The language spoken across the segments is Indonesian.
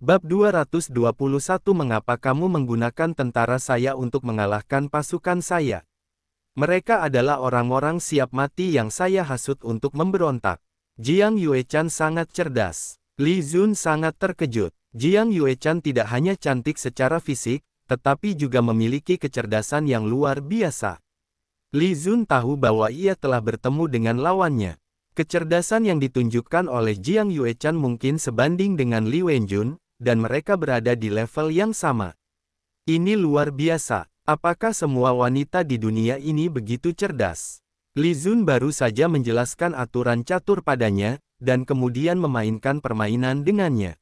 Bab 221 Mengapa kamu menggunakan tentara saya untuk mengalahkan pasukan saya? Mereka adalah orang-orang siap mati yang saya hasut untuk memberontak. Jiang Yuechan sangat cerdas. Li Zun sangat terkejut. Jiang Yuechan tidak hanya cantik secara fisik, tetapi juga memiliki kecerdasan yang luar biasa. Li Zun tahu bahwa ia telah bertemu dengan lawannya. Kecerdasan yang ditunjukkan oleh Jiang Yuechan mungkin sebanding dengan Li Wenjun, dan mereka berada di level yang sama. Ini luar biasa. Apakah semua wanita di dunia ini begitu cerdas? Li Zun baru saja menjelaskan aturan catur padanya, dan kemudian memainkan permainan dengannya.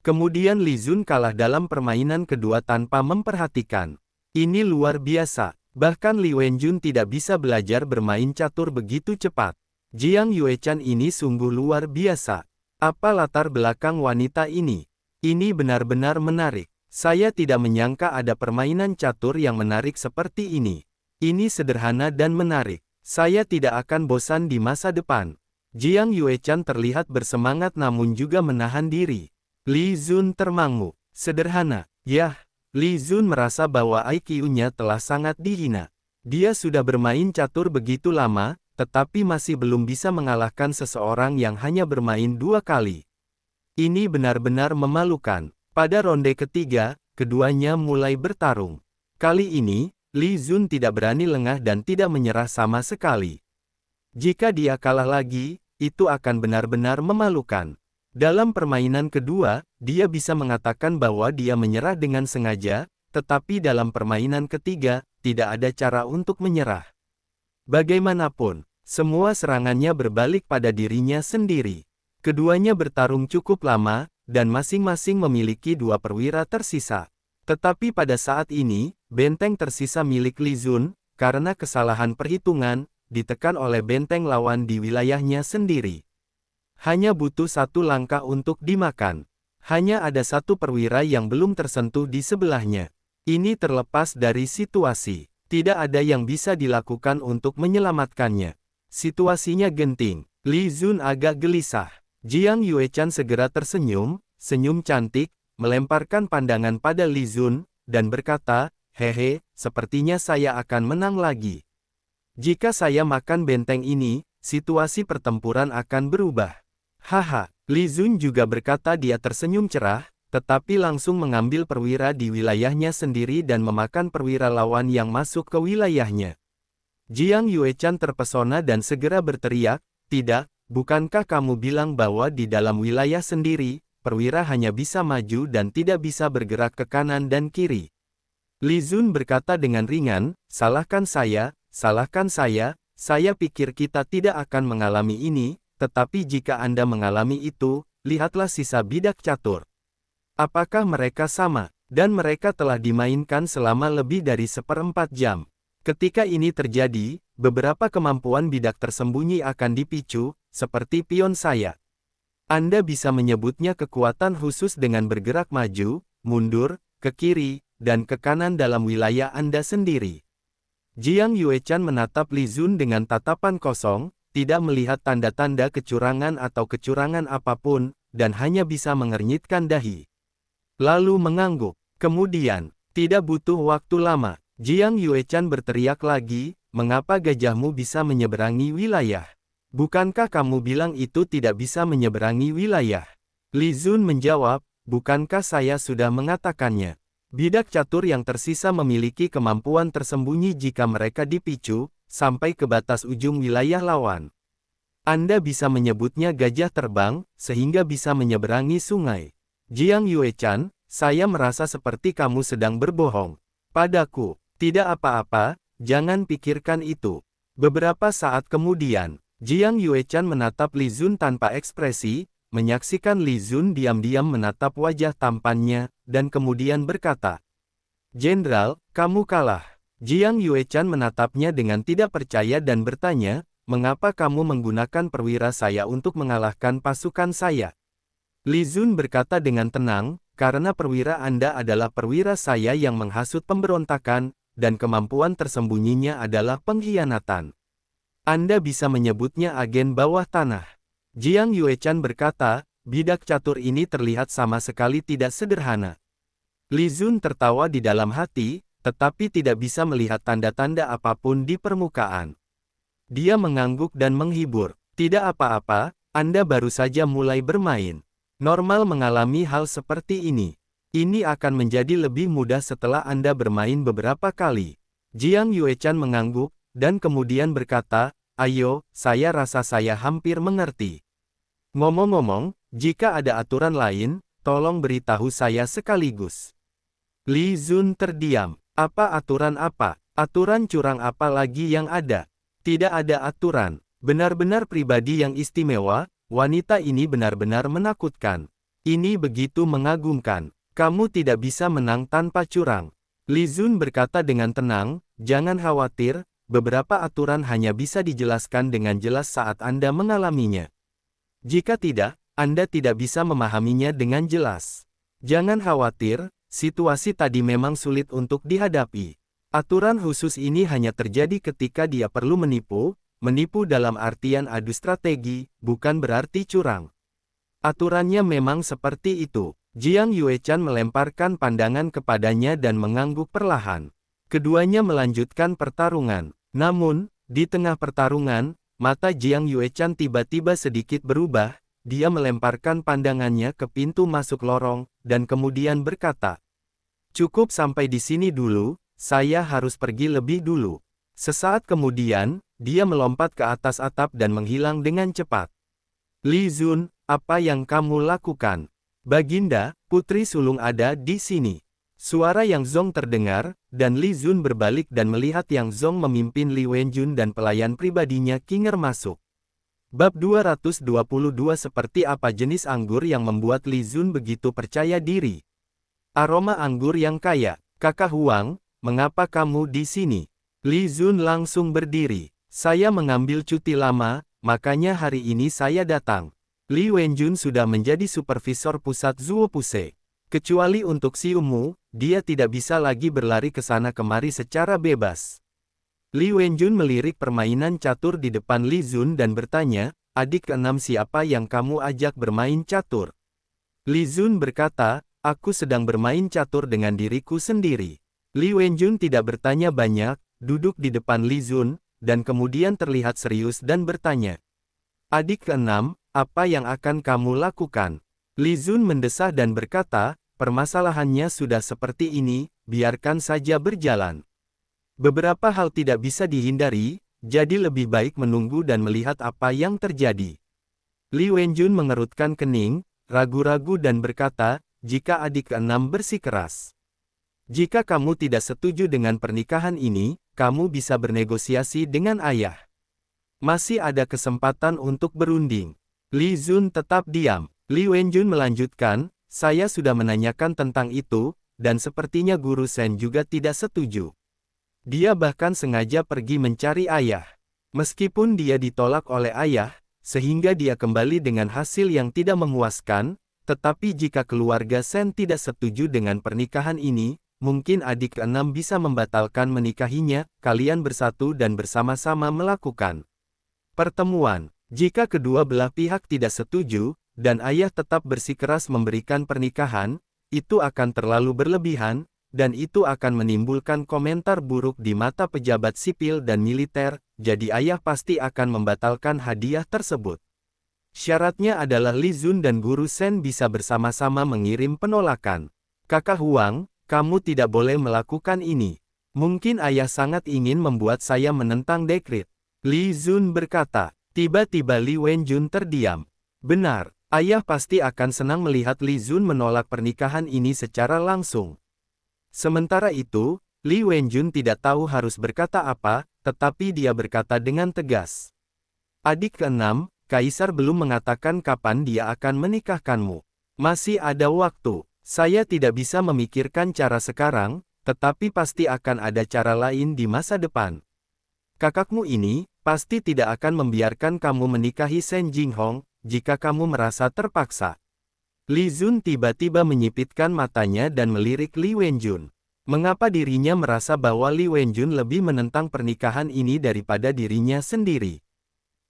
Kemudian Li Zun kalah dalam permainan kedua tanpa memperhatikan. Ini luar biasa. Bahkan Li Wenjun tidak bisa belajar bermain catur begitu cepat. Jiang Yuechan ini sungguh luar biasa. Apa latar belakang wanita ini? Ini benar-benar menarik. Saya tidak menyangka ada permainan catur yang menarik seperti ini. Ini sederhana dan menarik. Saya tidak akan bosan di masa depan. Jiang Yuechan terlihat bersemangat namun juga menahan diri. Li Zun termangu. Sederhana. Yah, Li Zun merasa bahwa IQ-nya telah sangat dihina. Dia sudah bermain catur begitu lama, tetapi masih belum bisa mengalahkan seseorang yang hanya bermain 2 kali. Ini benar-benar memalukan. Pada ronde ketiga, keduanya mulai bertarung. Kali ini, Li Zun tidak berani lengah dan tidak menyerah sama sekali. Jika dia kalah lagi, itu akan benar-benar memalukan. Dalam permainan kedua, dia bisa mengatakan bahwa dia menyerah dengan sengaja, tetapi dalam permainan ketiga, tidak ada cara untuk menyerah. Bagaimanapun, semua serangannya berbalik pada dirinya sendiri. Keduanya bertarung cukup lama, dan masing-masing memiliki 2 perwira tersisa. Tetapi pada saat ini, benteng tersisa milik Li Zun, karena kesalahan perhitungan, ditekan oleh benteng lawan di wilayahnya sendiri. Hanya butuh 1 langkah untuk dimakan. Hanya ada 1 perwira yang belum tersentuh di sebelahnya. Ini terlepas dari situasi. Tidak ada yang bisa dilakukan untuk menyelamatkannya. Situasinya genting. Li Zun agak gelisah. Jiang Yuechan segera tersenyum, senyum cantik, melemparkan pandangan pada Li Zun, dan berkata, "Hehe, sepertinya saya akan menang lagi. Jika saya makan benteng ini, situasi pertempuran akan berubah." Haha, Li Zun juga berkata dia tersenyum cerah, tetapi langsung mengambil perwira di wilayahnya sendiri dan memakan perwira lawan yang masuk ke wilayahnya. Jiang Yuechan terpesona dan segera berteriak, "Tidak, bukankah kamu bilang bahwa di dalam wilayah sendiri, perwira hanya bisa maju dan tidak bisa bergerak ke kanan dan kiri?" Li Zun berkata dengan ringan, salahkan saya pikir kita tidak akan mengalami ini, tetapi jika Anda mengalami itu, lihatlah sisa bidak catur. Apakah mereka sama? Dan mereka telah dimainkan selama lebih dari 1/4 jam. Ketika ini terjadi, beberapa kemampuan bidak tersembunyi akan dipicu, seperti pion saya. Anda bisa menyebutnya kekuatan khusus dengan bergerak maju, mundur, ke kiri, dan ke kanan dalam wilayah Anda sendiri. Jiang Yuechan menatap Li Zun dengan tatapan kosong, tidak melihat tanda-tanda kecurangan atau kecurangan apapun, dan hanya bisa mengernyitkan dahi. Lalu mengangguk. Kemudian, tidak butuh waktu lama, Jiang Yuechan berteriak lagi, "Mengapa gajahmu bisa menyeberangi wilayah? Bukankah kamu bilang itu tidak bisa menyeberangi wilayah?" Li Zun menjawab, "Bukankah saya sudah mengatakannya? Bidak catur yang tersisa memiliki kemampuan tersembunyi jika mereka dipicu, sampai ke batas ujung wilayah lawan. Anda bisa menyebutnya gajah terbang, sehingga bisa menyeberangi sungai. Jiang Yuechan, saya merasa seperti kamu sedang berbohong padaku." "Tidak apa-apa, jangan pikirkan itu." Beberapa saat kemudian, Jiang Yuechan menatap Li Zun tanpa ekspresi, menyaksikan Li Zun diam-diam menatap wajah tampannya, dan kemudian berkata, "Jenderal, kamu kalah." Jiang Yuechan menatapnya dengan tidak percaya dan bertanya, "Mengapa kamu menggunakan perwira saya untuk mengalahkan pasukan saya?" Li Zun berkata dengan tenang, "Karena perwira Anda adalah perwira saya yang menghasut pemberontakan, dan kemampuan tersembunyinya adalah pengkhianatan. Anda bisa menyebutnya agen bawah tanah." Jiang Yuechan berkata, bidak catur ini terlihat sama sekali tidak sederhana. Li Zun tertawa di dalam hati, tetapi tidak bisa melihat tanda-tanda apapun di permukaan. Dia mengangguk dan menghibur. Tidak apa-apa, Anda baru saja mulai bermain. Normal mengalami hal seperti ini. Ini akan menjadi lebih mudah setelah Anda bermain beberapa kali. Jiang Yuechan mengangguk, dan kemudian berkata, ayo, saya rasa saya hampir mengerti. Ngomong-ngomong, jika ada aturan lain, tolong beritahu saya sekaligus. Li Zun terdiam. Apa aturan apa? Aturan curang apa lagi yang ada? Tidak ada aturan. Benar-benar pribadi yang istimewa, wanita ini benar-benar menakutkan. Ini begitu mengagumkan. Kamu tidak bisa menang tanpa curang. Li Zun berkata dengan tenang, jangan khawatir, beberapa aturan hanya bisa dijelaskan dengan jelas saat Anda mengalaminya. Jika tidak, Anda tidak bisa memahaminya dengan jelas. Jangan khawatir, situasi tadi memang sulit untuk dihadapi. Aturan khusus ini hanya terjadi ketika dia perlu menipu dalam artian adu strategi, bukan berarti curang. Aturannya memang seperti itu. Jiang Yuechan melemparkan pandangan kepadanya dan mengangguk perlahan. Keduanya melanjutkan pertarungan. Namun, di tengah pertarungan, mata Jiang Yuechan tiba-tiba sedikit berubah, dia melemparkan pandangannya ke pintu masuk lorong, dan kemudian berkata, cukup sampai di sini dulu, saya harus pergi lebih dulu. Sesaat kemudian, dia melompat ke atas atap dan menghilang dengan cepat. Li Zun, apa yang kamu lakukan? Baginda, putri sulung ada di sini. Suara Yang Zong terdengar, dan Li Zun berbalik dan melihat Yang Zong memimpin Li Wenjun dan pelayan pribadinya Qinger masuk. Bab 222 Seperti apa jenis anggur yang membuat Li Zun begitu percaya diri? Aroma anggur yang kaya. Kakak Huang, mengapa kamu di sini? Li Zun langsung berdiri. Saya mengambil cuti lama, makanya hari ini saya datang. Li Wenjun sudah menjadi supervisor pusat Zuo Puse. Kecuali untuk Xiumu, dia tidak bisa lagi berlari ke sana kemari secara bebas. Li Wenjun melirik permainan catur di depan Li Zun dan bertanya, adik keenam siapa yang kamu ajak bermain catur? Li Zun berkata, aku sedang bermain catur dengan diriku sendiri. Li Wenjun tidak bertanya banyak, duduk di depan Li Zun, dan kemudian terlihat serius dan bertanya. Adik keenam, apa yang akan kamu lakukan? Li Zun mendesah dan berkata, permasalahannya sudah seperti ini, biarkan saja berjalan. Beberapa hal tidak bisa dihindari, jadi lebih baik menunggu dan melihat apa yang terjadi. Li Wenjun mengerutkan kening, ragu-ragu dan berkata, jika adik keenam bersikeras. Jika kamu tidak setuju dengan pernikahan ini, kamu bisa bernegosiasi dengan ayah. Masih ada kesempatan untuk berunding. Li Zun tetap diam. Li Wenjun melanjutkan, saya sudah menanyakan tentang itu, dan sepertinya Guru Shen juga tidak setuju. Dia bahkan sengaja pergi mencari ayah. Meskipun dia ditolak oleh ayah, sehingga dia kembali dengan hasil yang tidak memuaskan, tetapi jika keluarga Shen tidak setuju dengan pernikahan ini, mungkin adik keenam bisa membatalkan menikahinya, kalian bersatu dan bersama-sama melakukan pertemuan. Jika kedua belah pihak tidak setuju, dan ayah tetap bersikeras memberikan pernikahan, itu akan terlalu berlebihan, dan itu akan menimbulkan komentar buruk di mata pejabat sipil dan militer, jadi ayah pasti akan membatalkan hadiah tersebut. Syaratnya adalah Li Zun dan Guru Shen bisa bersama-sama mengirim penolakan. Kakak Huang, kamu tidak boleh melakukan ini. Mungkin ayah sangat ingin membuat saya menentang dekret. Li Zun berkata. Tiba-tiba Li Wenjun terdiam. Benar, ayah pasti akan senang melihat Li Zun menolak pernikahan ini secara langsung. Sementara itu, Li Wenjun tidak tahu harus berkata apa, tetapi dia berkata dengan tegas. Adik keenam, Kaisar belum mengatakan kapan dia akan menikahkanmu. Masih ada waktu. Saya tidak bisa memikirkan cara sekarang, tetapi pasti akan ada cara lain di masa depan. Kakakmu ini pasti tidak akan membiarkan kamu menikahi Shen Jinghong, jika kamu merasa terpaksa. Li Zun tiba-tiba menyipitkan matanya dan melirik Li Wenjun. Mengapa dirinya merasa bahwa Li Wenjun lebih menentang pernikahan ini daripada dirinya sendiri?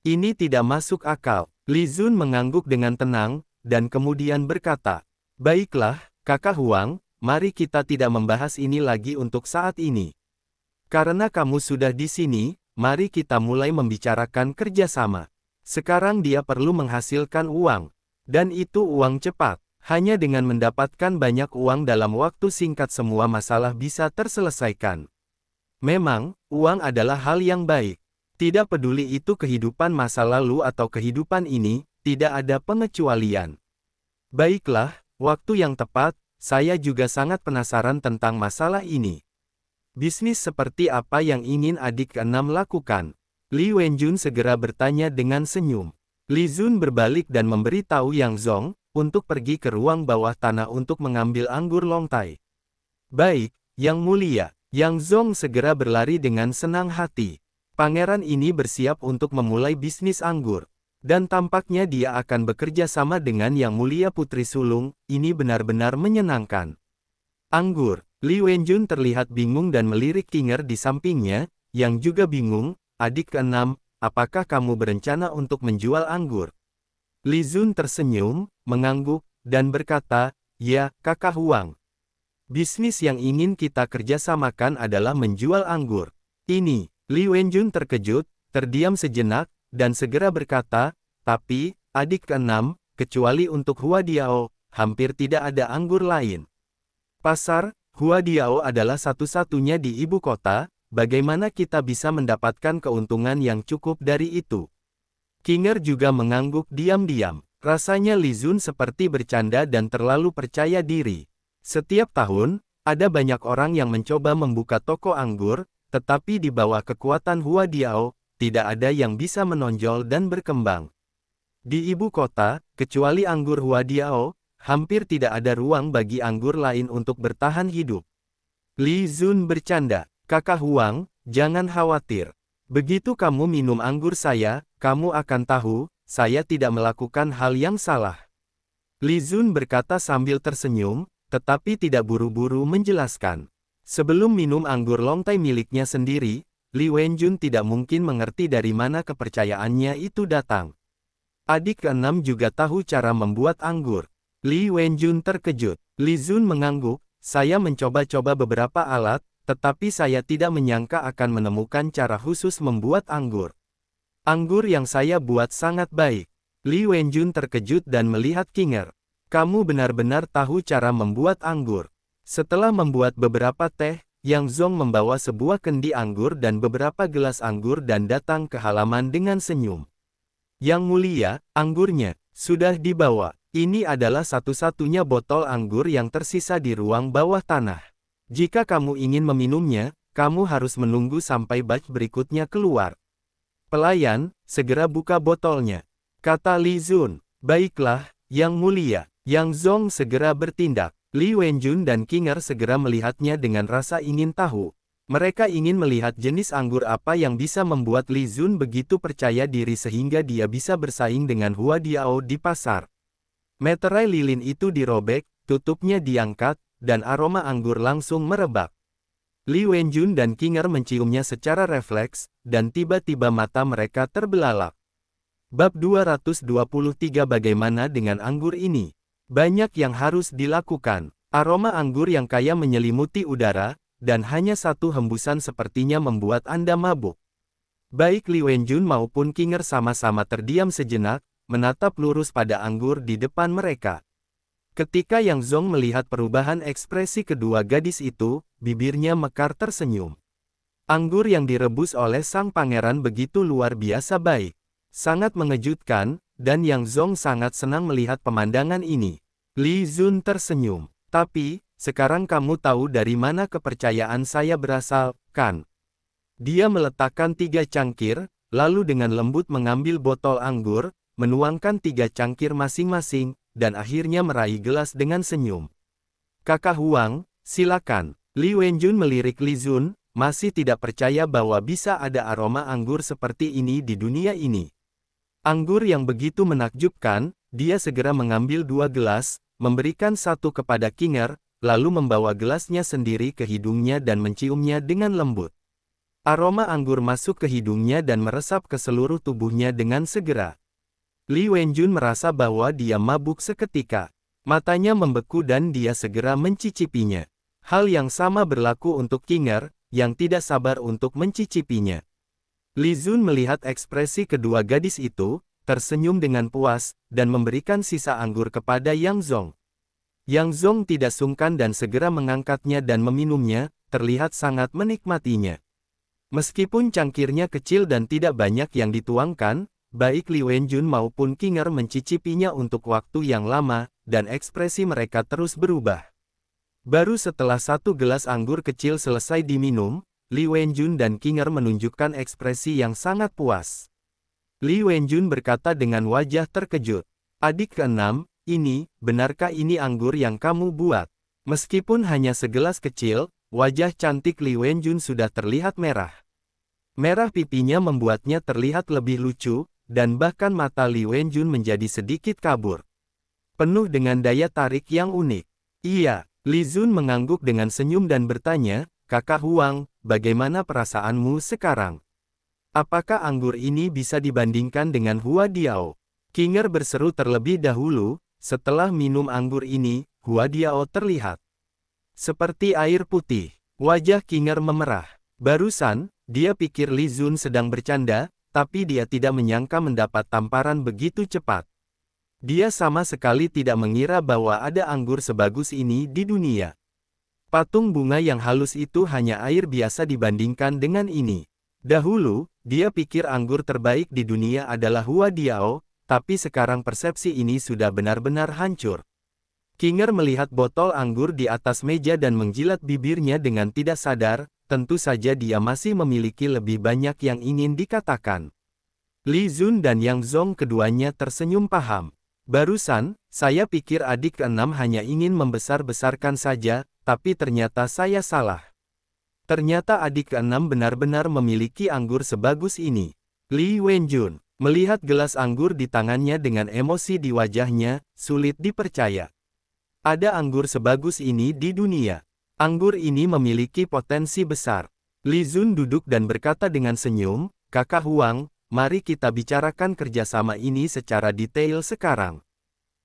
Ini tidak masuk akal. Li Zun mengangguk dengan tenang, dan kemudian berkata, "Baiklah, Kakak Huang, mari kita tidak membahas ini lagi untuk saat ini. Karena kamu sudah di sini, mari kita mulai membicarakan kerjasama. Sekarang dia perlu menghasilkan uang. Dan itu uang cepat. Hanya dengan mendapatkan banyak uang dalam waktu singkat semua masalah bisa terselesaikan. Memang, uang adalah hal yang baik. Tidak peduli itu kehidupan masa lalu atau kehidupan ini, tidak ada pengecualian. Baiklah, waktu yang tepat, saya juga sangat penasaran tentang masalah ini. Bisnis seperti apa yang ingin adik keenam lakukan? Li Wenjun segera bertanya dengan senyum. Li Zun berbalik dan memberitahu Yang Zong, untuk pergi ke ruang bawah tanah untuk mengambil anggur longtai. Baik, Yang Mulia. Yang Zong segera berlari dengan senang hati. Pangeran ini bersiap untuk memulai bisnis anggur. Dan tampaknya dia akan bekerja sama dengan Yang Mulia Putri Sulung, ini benar-benar menyenangkan. Anggur. Li Wenjun terlihat bingung dan melirik Qinger di sampingnya, yang juga bingung, adik keenam, apakah kamu berencana untuk menjual anggur? Li Zun tersenyum, mengangguk, dan berkata, ya, Kakak Huang. Bisnis yang ingin kita kerjasamakan adalah menjual anggur. Ini, Li Wenjun terkejut, terdiam sejenak, dan segera berkata, tapi, adik keenam, kecuali untuk Huadiao, hampir tidak ada anggur lain. Pasar Huadiao adalah satu-satunya di ibu kota, bagaimana kita bisa mendapatkan keuntungan yang cukup dari itu? Qinger juga mengangguk diam-diam. Rasanya Li Zun seperti bercanda dan terlalu percaya diri. Setiap tahun, ada banyak orang yang mencoba membuka toko anggur, tetapi di bawah kekuatan Huadiao, tidak ada yang bisa menonjol dan berkembang. Di ibu kota, kecuali anggur Huadiao, hampir tidak ada ruang bagi anggur lain untuk bertahan hidup. Li Zun bercanda, Kakak Huang, jangan khawatir. Begitu kamu minum anggur saya, kamu akan tahu, saya tidak melakukan hal yang salah. Li Zun berkata sambil tersenyum, tetapi tidak buru-buru menjelaskan. Sebelum minum anggur longtai miliknya sendiri, Li Wenjun tidak mungkin mengerti dari mana kepercayaannya itu datang. Adik keenam juga tahu cara membuat anggur. Li Wenjun terkejut. Li Zun mengangguk, saya mencoba-coba beberapa alat, tetapi saya tidak menyangka akan menemukan cara khusus membuat anggur. Anggur yang saya buat sangat baik. Li Wenjun terkejut dan melihat Qinger. Kamu benar-benar tahu cara membuat anggur. Setelah membuat beberapa teh, Yang Zong membawa sebuah kendi anggur dan beberapa gelas anggur dan datang ke halaman dengan senyum. Yang Mulia, anggurnya sudah dibawa. Ini adalah satu-satunya botol anggur yang tersisa di ruang bawah tanah. Jika kamu ingin meminumnya, kamu harus menunggu sampai batch berikutnya keluar. Pelayan, segera buka botolnya, kata Li Zun. Baiklah, Yang Mulia. Yang Zong segera bertindak. Li Wenjun dan Qinger segera melihatnya dengan rasa ingin tahu. Mereka ingin melihat jenis anggur apa yang bisa membuat Li Zun begitu percaya diri sehingga dia bisa bersaing dengan Huadiao di pasar. Meterai lilin itu dirobek, tutupnya diangkat, dan aroma anggur langsung merebak. Li Wenjun dan Qinger menciumnya secara refleks, dan tiba-tiba mata mereka terbelalak. Bab 223 Bagaimana dengan anggur ini? Banyak yang harus dilakukan. Aroma anggur yang kaya menyelimuti udara, dan hanya satu hembusan sepertinya membuat Anda mabuk. Baik Li Wenjun maupun Qinger sama-sama terdiam sejenak, menatap lurus pada anggur di depan mereka. Ketika Yang Zong melihat perubahan ekspresi kedua gadis itu, bibirnya mekar tersenyum. Anggur yang direbus oleh sang pangeran begitu luar biasa baik. Sangat mengejutkan, dan Yang Zong sangat senang melihat pemandangan ini. Li Zun tersenyum. Tapi, sekarang kamu tahu dari mana kepercayaan saya berasal, kan? Dia meletakkan 3 cangkir, lalu dengan lembut mengambil botol anggur, menuangkan 3 cangkir masing-masing, dan akhirnya meraih gelas dengan senyum. Kakak Huang, silakan. Li Wenjun melirik Li Zun, masih tidak percaya bahwa bisa ada aroma anggur seperti ini di dunia ini. Anggur yang begitu menakjubkan, dia segera mengambil 2 gelas, memberikan satu kepada Qinger, lalu membawa gelasnya sendiri ke hidungnya dan menciumnya dengan lembut. Aroma anggur masuk ke hidungnya dan meresap ke seluruh tubuhnya dengan segera. Li Wenjun merasa bahwa dia mabuk seketika. Matanya membeku dan dia segera mencicipinya. Hal yang sama berlaku untuk Qinger, yang tidak sabar untuk mencicipinya. Li Zun melihat ekspresi kedua gadis itu, tersenyum dengan puas, dan memberikan sisa anggur kepada Yang Zong. Yang Zong tidak sungkan dan segera mengangkatnya dan meminumnya, terlihat sangat menikmatinya. Meskipun cangkirnya kecil dan tidak banyak yang dituangkan, baik Li Wenjun maupun Qinger mencicipinya untuk waktu yang lama, dan ekspresi mereka terus berubah. Baru setelah satu gelas anggur kecil selesai diminum, Li Wenjun dan Qinger menunjukkan ekspresi yang sangat puas. Li Wenjun berkata dengan wajah terkejut, "Adik keenam, benarkah ini anggur yang kamu buat?" Meskipun hanya segelas kecil, wajah cantik Li Wenjun sudah terlihat merah. Merah pipinya membuatnya terlihat lebih lucu, dan bahkan mata Li Wenjun menjadi sedikit kabur. Penuh dengan daya tarik yang unik. "Iya." Li Zun mengangguk dengan senyum dan bertanya, "Kakak Huang, bagaimana perasaanmu sekarang? Apakah anggur ini bisa dibandingkan dengan Hua Diao?" Qinger berseru terlebih dahulu, "Setelah minum anggur ini, Hua Diao terlihat seperti air putih." Wajah Qinger memerah. Barusan, dia pikir Li Zun sedang bercanda, tapi dia tidak menyangka mendapat tamparan begitu cepat. Dia sama sekali tidak mengira bahwa ada anggur sebagus ini di dunia. Patung bunga yang halus itu hanya air biasa dibandingkan dengan ini. Dahulu, dia pikir anggur terbaik di dunia adalah Hua Diao, tapi sekarang persepsi ini sudah benar-benar hancur. Qinger melihat botol anggur di atas meja dan menjilat bibirnya dengan tidak sadar, tentu saja dia masih memiliki lebih banyak yang ingin dikatakan. Li Zun dan Yang Zong keduanya tersenyum paham. "Barusan, saya pikir adik keenam hanya ingin membesar-besarkan saja, tapi ternyata saya salah. Ternyata adik keenam benar-benar memiliki anggur sebagus ini." Li Wenjun melihat gelas anggur di tangannya dengan emosi di wajahnya, sulit dipercaya. Ada anggur sebagus ini di dunia. Anggur ini memiliki potensi besar. Li Zun duduk dan berkata dengan senyum, "Kakak Huang, mari kita bicarakan kerjasama ini secara detail sekarang.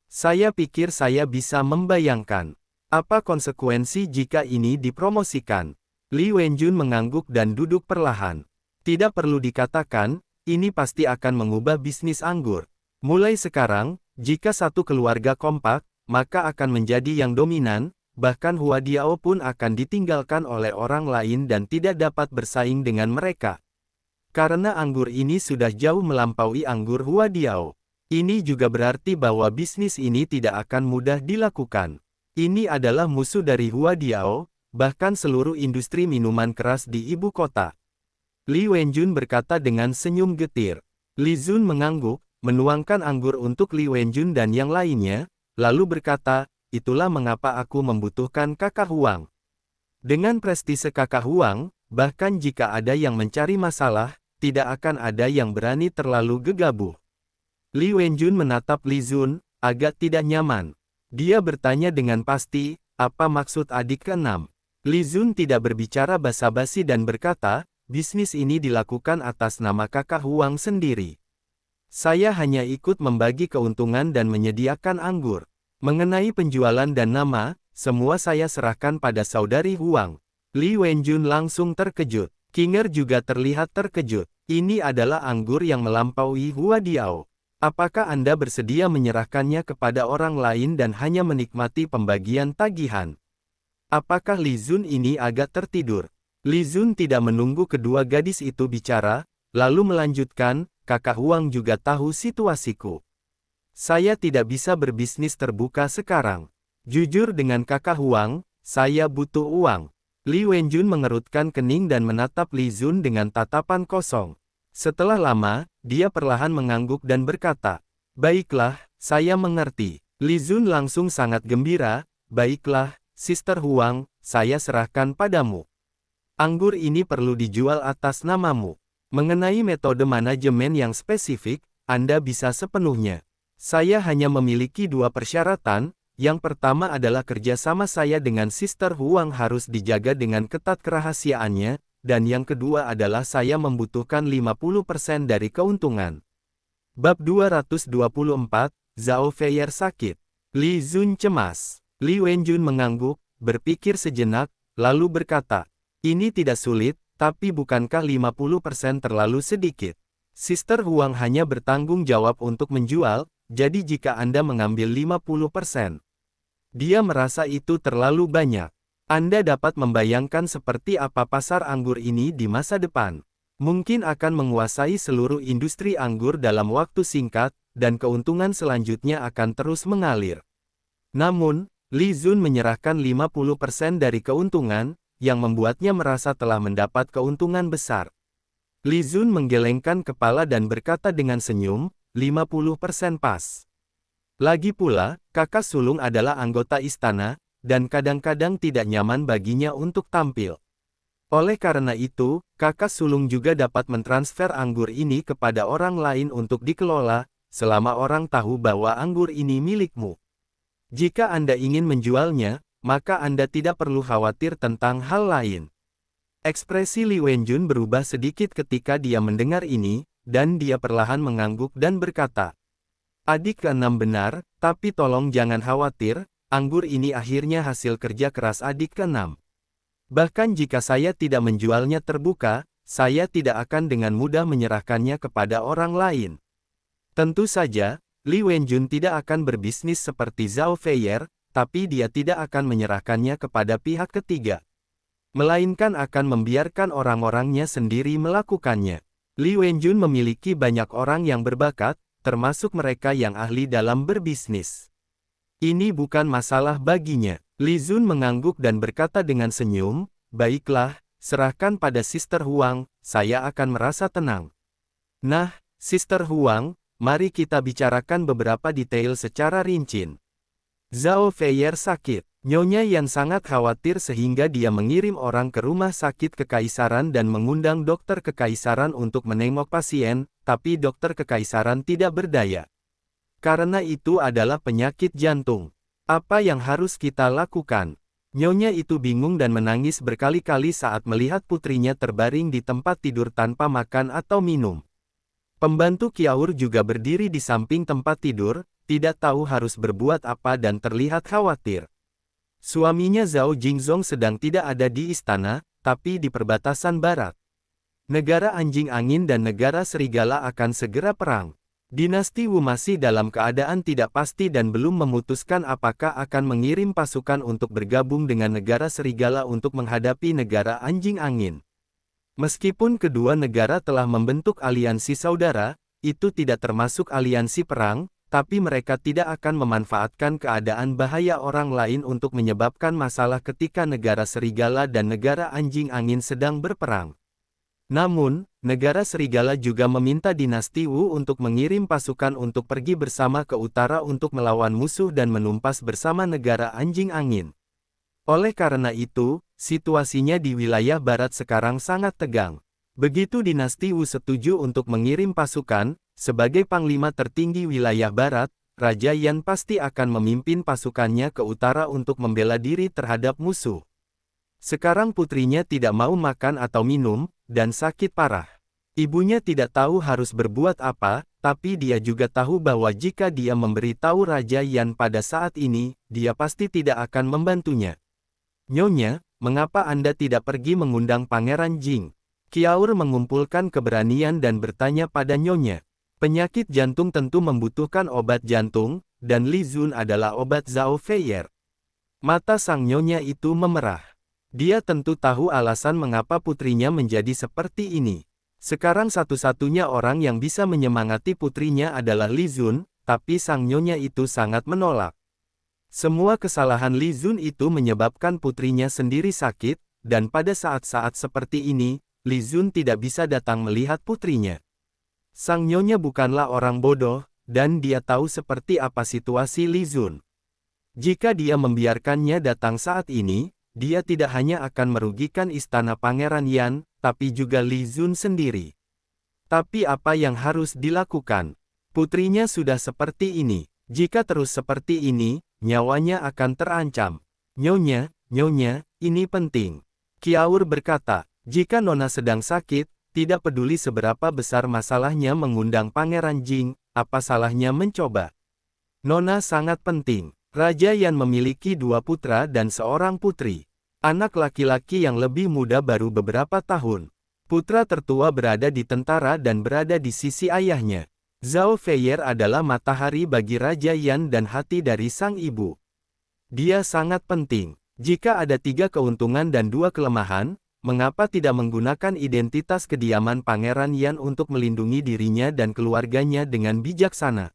Saya pikir saya bisa membayangkan apa konsekuensi jika ini dipromosikan." Li Wenjun mengangguk dan duduk perlahan. "Tidak perlu dikatakan, ini pasti akan mengubah bisnis anggur. Mulai sekarang, jika satu keluarga kompak, maka akan menjadi yang dominan, bahkan Hua Diao pun akan ditinggalkan oleh orang lain dan tidak dapat bersaing dengan mereka. Karena anggur ini sudah jauh melampaui anggur Hua Diao. Ini juga berarti bahwa bisnis ini tidak akan mudah dilakukan. Ini adalah musuh dari Hua Diao, bahkan seluruh industri minuman keras di ibu kota." Li Wenjun berkata dengan senyum getir. Li Zun mengangguk, menuangkan anggur untuk Li Wenjun dan yang lainnya, lalu berkata, "Itulah mengapa aku membutuhkan Kakak Huang. Dengan prestise Kakak Huang, bahkan jika ada yang mencari masalah, tidak akan ada yang berani terlalu gegabah." Li Wenjun menatap Li Zun, agak tidak nyaman. Dia bertanya dengan pasti, "Apa maksud adik keenam?" Li Zun tidak berbicara basa-basi dan berkata, "Bisnis ini dilakukan atas nama Kakak Huang sendiri. Saya hanya ikut membagi keuntungan dan menyediakan anggur. Mengenai penjualan dan nama, semua saya serahkan pada saudari Huang." Li Wenjun langsung terkejut. Qinger juga terlihat terkejut. "Ini adalah anggur yang melampaui Hua Diao. Apakah Anda bersedia menyerahkannya kepada orang lain dan hanya menikmati pembagian tagihan?" Apakah Li Zun ini agak tertidur? Li Zun tidak menunggu kedua gadis itu bicara, lalu melanjutkan, "Kakak Huang juga tahu situasiku. Saya tidak bisa berbisnis terbuka sekarang. Jujur dengan Kakak Huang, saya butuh uang." Li Wenjun mengerutkan kening dan menatap Li Zun dengan tatapan kosong. Setelah lama, dia perlahan mengangguk dan berkata, "Baiklah, saya mengerti." Li Zun langsung sangat gembira, "Baiklah, Sister Huang, saya serahkan padamu. Anggur ini perlu dijual atas namamu. Mengenai metode manajemen yang spesifik, Anda bisa sepenuhnya. Saya hanya memiliki dua persyaratan. Yang pertama adalah kerjasama saya dengan Sister Huang harus dijaga dengan ketat kerahasiaannya, dan yang kedua adalah saya membutuhkan 50% dari keuntungan. Bab 224, Zhao Feier sakit. Li Zun cemas. Li Wenjun mengangguk, berpikir sejenak, lalu berkata, ini tidak sulit, tapi bukankah 50% terlalu sedikit? Sister Huang hanya bertanggung jawab untuk menjual, jadi jika Anda mengambil 50%, dia merasa itu terlalu banyak. Anda dapat membayangkan seperti apa pasar anggur ini di masa depan. Mungkin akan menguasai seluruh industri anggur dalam waktu singkat, dan keuntungan selanjutnya akan terus mengalir. Namun, Li Zun menyerahkan 50% dari keuntungan, yang membuatnya merasa telah mendapat keuntungan besar. Li Zun menggelengkan kepala dan berkata dengan senyum, 50% pas. Lagi pula, kakak sulung adalah anggota istana, dan kadang-kadang tidak nyaman baginya untuk tampil. Oleh karena itu, kakak sulung juga dapat mentransfer anggur ini kepada orang lain untuk dikelola, selama orang tahu bahwa anggur ini milikmu. Jika Anda ingin menjualnya, maka Anda tidak perlu khawatir tentang hal lain. Ekspresi Li Wenjun berubah sedikit ketika dia mendengar ini, dan dia perlahan mengangguk dan berkata, adik keenam benar, tapi tolong jangan khawatir, anggur ini akhirnya hasil kerja keras adik keenam. Bahkan jika saya tidak menjualnya terbuka, saya tidak akan dengan mudah menyerahkannya kepada orang lain. Tentu saja, Li Wenjun tidak akan berbisnis seperti Zhao Feier, tapi dia tidak akan menyerahkannya kepada pihak ketiga. Melainkan akan membiarkan orang-orangnya sendiri melakukannya. Li Wenjun memiliki banyak orang yang berbakat, termasuk mereka yang ahli dalam berbisnis. Ini bukan masalah baginya. Li Zun mengangguk dan berkata dengan senyum, baiklah, serahkan pada Sister Huang, saya akan merasa tenang. Nah, Sister Huang, mari kita bicarakan beberapa detail secara rinci. Zhao Feier sakit. Nyonya Yan sangat khawatir sehingga dia mengirim orang ke rumah sakit kekaisaran dan mengundang dokter kekaisaran untuk menengok pasien, tapi dokter kekaisaran tidak berdaya. Karena itu adalah penyakit jantung. Apa yang harus kita lakukan? Nyonya itu bingung dan menangis berkali-kali saat melihat putrinya terbaring di tempat tidur tanpa makan atau minum. Pembantu Qiaur juga berdiri di samping tempat tidur, tidak tahu harus berbuat apa dan terlihat khawatir. Suaminya Zhao Jingzong sedang tidak ada di istana, tapi di perbatasan barat. Negara Anjing Angin dan Negara Serigala akan segera perang. Dinasti Wu masih dalam keadaan tidak pasti dan belum memutuskan apakah akan mengirim pasukan untuk bergabung dengan Negara Serigala untuk menghadapi Negara Anjing Angin. Meskipun kedua negara telah membentuk aliansi saudara, itu tidak termasuk aliansi perang, tapi mereka tidak akan memanfaatkan keadaan bahaya orang lain untuk menyebabkan masalah ketika Negara Serigala dan Negara Anjing Angin sedang berperang. Namun, Negara Serigala juga meminta dinasti Wu untuk mengirim pasukan untuk pergi bersama ke utara untuk melawan musuh dan menumpas bersama Negara Anjing Angin. Oleh karena itu, situasinya di wilayah barat sekarang sangat tegang. Begitu dinasti Wu setuju untuk mengirim pasukan, sebagai panglima tertinggi wilayah barat, Raja Yan pasti akan memimpin pasukannya ke utara untuk membela diri terhadap musuh. Sekarang putrinya tidak mau makan atau minum, dan sakit parah. Ibunya tidak tahu harus berbuat apa, tapi dia juga tahu bahwa jika dia memberitahu Raja Yan pada saat ini, dia pasti tidak akan membantunya. Nyonya, mengapa Anda tidak pergi mengundang Pangeran Jing? Qiaur mengumpulkan keberanian dan bertanya pada Nyonya. Penyakit jantung tentu membutuhkan obat jantung, dan Li Zun adalah obat Zhao Feier. Mata sang Nyonya itu memerah. Dia tentu tahu alasan mengapa putrinya menjadi seperti ini. Sekarang satu-satunya orang yang bisa menyemangati putrinya adalah Li Zun, tapi sang Nyonya itu sangat menolak. Semua kesalahan Li Zun itu menyebabkan putrinya sendiri sakit, dan pada saat-saat seperti ini, Li Zun tidak bisa datang melihat putrinya. Sang Nyonya bukanlah orang bodoh, dan dia tahu seperti apa situasi Li Zun. Jika dia membiarkannya datang saat ini, dia tidak hanya akan merugikan istana Pangeran Yan, tapi juga Li Zun sendiri. Tapi apa yang harus dilakukan? Putrinya sudah seperti ini. Jika terus seperti ini, nyawanya akan terancam. Nyonya, ini penting. Qiaur berkata, jika Nona sedang sakit, tidak peduli seberapa besar masalahnya mengundang Pangeran Jing, apa salahnya mencoba? Nona sangat penting. Raja Yan memiliki 2 putra dan seorang putri. Anak laki-laki yang lebih muda baru beberapa tahun. Putra tertua berada di tentara dan berada di sisi ayahnya. Zhao Feier adalah matahari bagi Raja Yan dan hati dari sang ibu. Dia sangat penting. Jika ada 3 keuntungan dan 2 kelemahan, mengapa tidak menggunakan identitas kediaman Pangeran Yan untuk melindungi dirinya dan keluarganya dengan bijaksana?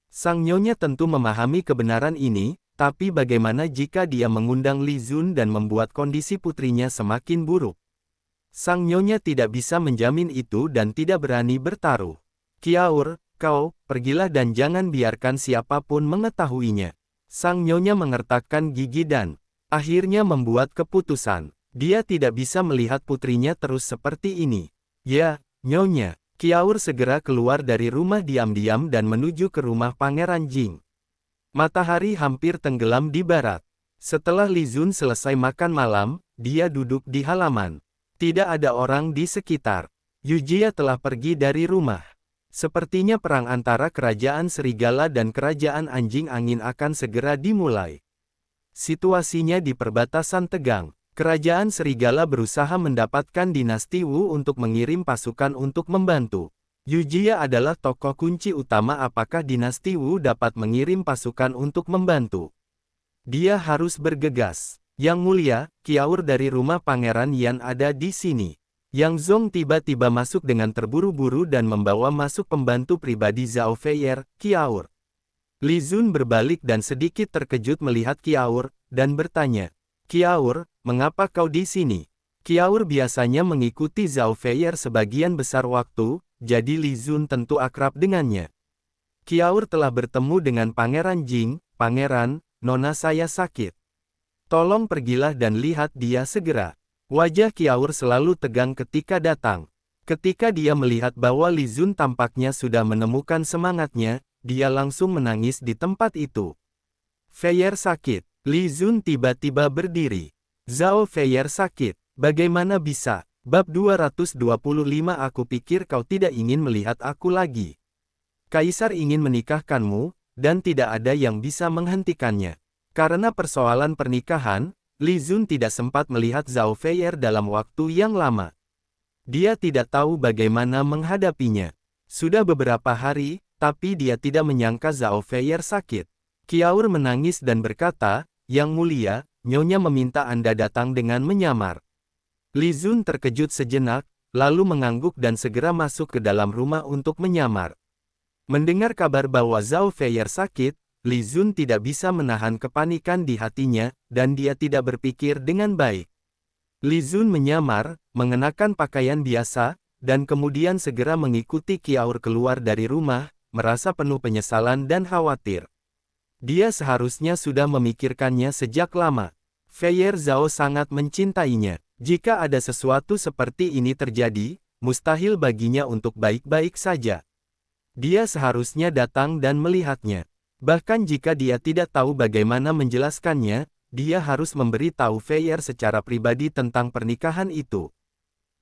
Sang nyonya tentu memahami kebenaran ini, tapi bagaimana jika dia mengundang Li Zun dan membuat kondisi putrinya semakin buruk? Sang nyonya tidak bisa menjamin itu dan tidak berani bertaruh. Qiaur, kau, pergilah dan jangan biarkan siapapun mengetahuinya. Sang nyonya mengertakkan gigi dan akhirnya membuat keputusan. Dia tidak bisa melihat putrinya terus seperti ini. Ya, nyonya. Qiaur segera keluar dari rumah diam-diam dan menuju ke rumah Pangeran Jing. Matahari hampir tenggelam di barat. Setelah Li Zun selesai makan malam, dia duduk di halaman. Tidak ada orang di sekitar. Yu Jia telah pergi dari rumah. Sepertinya perang antara kerajaan serigala dan kerajaan anjing angin akan segera dimulai. Situasinya di perbatasan tegang. Kerajaan serigala berusaha mendapatkan dinasti Wu untuk mengirim pasukan untuk membantu. Yu Jia adalah tokoh kunci utama apakah dinasti Wu dapat mengirim pasukan untuk membantu. Dia harus bergegas. Yang mulia, Qiaur dari rumah Pangeran Yan ada di sini. Yang Zong tiba-tiba masuk dengan terburu-buru dan membawa masuk pembantu pribadi Zhao Feier, Qiaur. Li Zun berbalik dan sedikit terkejut melihat Qiaur, dan bertanya, Qiaur, mengapa kau di sini? Qiaur biasanya mengikuti Zhao Feier sebagian besar waktu, jadi Li Zun tentu akrab dengannya. Qiaur telah bertemu dengan Pangeran Jing. Pangeran, nona saya sakit. Tolong pergilah dan lihat dia segera. Wajah Qiaur selalu tegang ketika datang. Ketika dia melihat bahwa Li Zun tampaknya sudah menemukan semangatnya, dia langsung menangis di tempat itu. Feier sakit. Li Zun tiba-tiba berdiri. Zhao Feier sakit. Bagaimana bisa? Bab 225 Aku pikir kau tidak ingin melihat aku lagi. Kaisar ingin menikahkanmu, dan tidak ada yang bisa menghentikannya. Karena persoalan pernikahan, Li Zun tidak sempat melihat Zhao Feier dalam waktu yang lama. Dia tidak tahu bagaimana menghadapinya. Sudah beberapa hari, tapi dia tidak menyangka Zhao Feier sakit. Qiaur menangis dan berkata, Yang mulia, nyonya meminta Anda datang dengan menyamar. Li Zun terkejut sejenak, lalu mengangguk dan segera masuk ke dalam rumah untuk menyamar. Mendengar kabar bahwa Zhao Feier sakit, Li Zun tidak bisa menahan kepanikan di hatinya, dan dia tidak berpikir dengan baik. Li Zun menyamar, mengenakan pakaian biasa, dan kemudian segera mengikuti Qiaur keluar dari rumah, merasa penuh penyesalan dan khawatir. Dia seharusnya sudah memikirkannya sejak lama. Feier Zhao sangat mencintainya. Jika ada sesuatu seperti ini terjadi, mustahil baginya untuk baik-baik saja. Dia seharusnya datang dan melihatnya. Bahkan jika dia tidak tahu bagaimana menjelaskannya, dia harus memberi tahu Feier secara pribadi tentang pernikahan itu.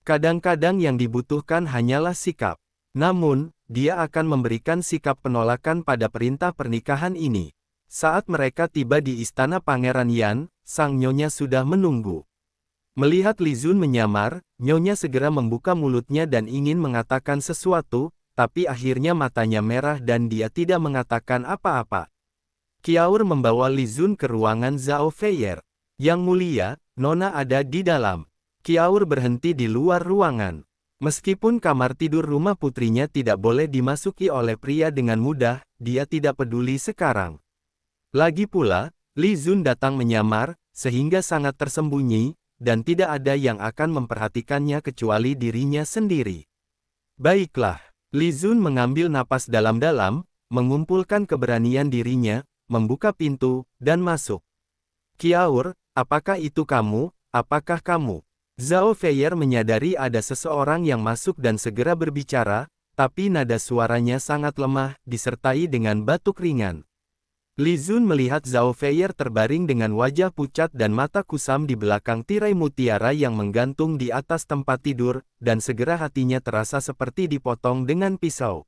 Kadang-kadang yang dibutuhkan hanyalah sikap. Namun, dia akan memberikan sikap penolakan pada perintah pernikahan ini. Saat mereka tiba di istana Pangeran Yan, sang nyonya sudah menunggu. Melihat Li Zun menyamar, nyonya segera membuka mulutnya dan ingin mengatakan sesuatu, tapi akhirnya matanya merah dan dia tidak mengatakan apa-apa. Qiaur membawa Li Zun ke ruangan Zhao Feier. Yang mulia, nona ada di dalam. Qiaur berhenti di luar ruangan. Meskipun kamar tidur rumah putrinya tidak boleh dimasuki oleh pria dengan mudah, dia tidak peduli sekarang. Lagi pula, Li Zun datang menyamar, sehingga sangat tersembunyi, dan tidak ada yang akan memperhatikannya kecuali dirinya sendiri. Baiklah. Li Zun mengambil napas dalam-dalam, mengumpulkan keberanian dirinya, membuka pintu, dan masuk. Qiaur, apakah itu kamu? Apakah kamu? Zhao Feier menyadari ada seseorang yang masuk dan segera berbicara, tapi nada suaranya sangat lemah, disertai dengan batuk ringan. Li Zun melihat Zhao Feier terbaring dengan wajah pucat dan mata kusam di belakang tirai mutiara yang menggantung di atas tempat tidur, dan segera hatinya terasa seperti dipotong dengan pisau.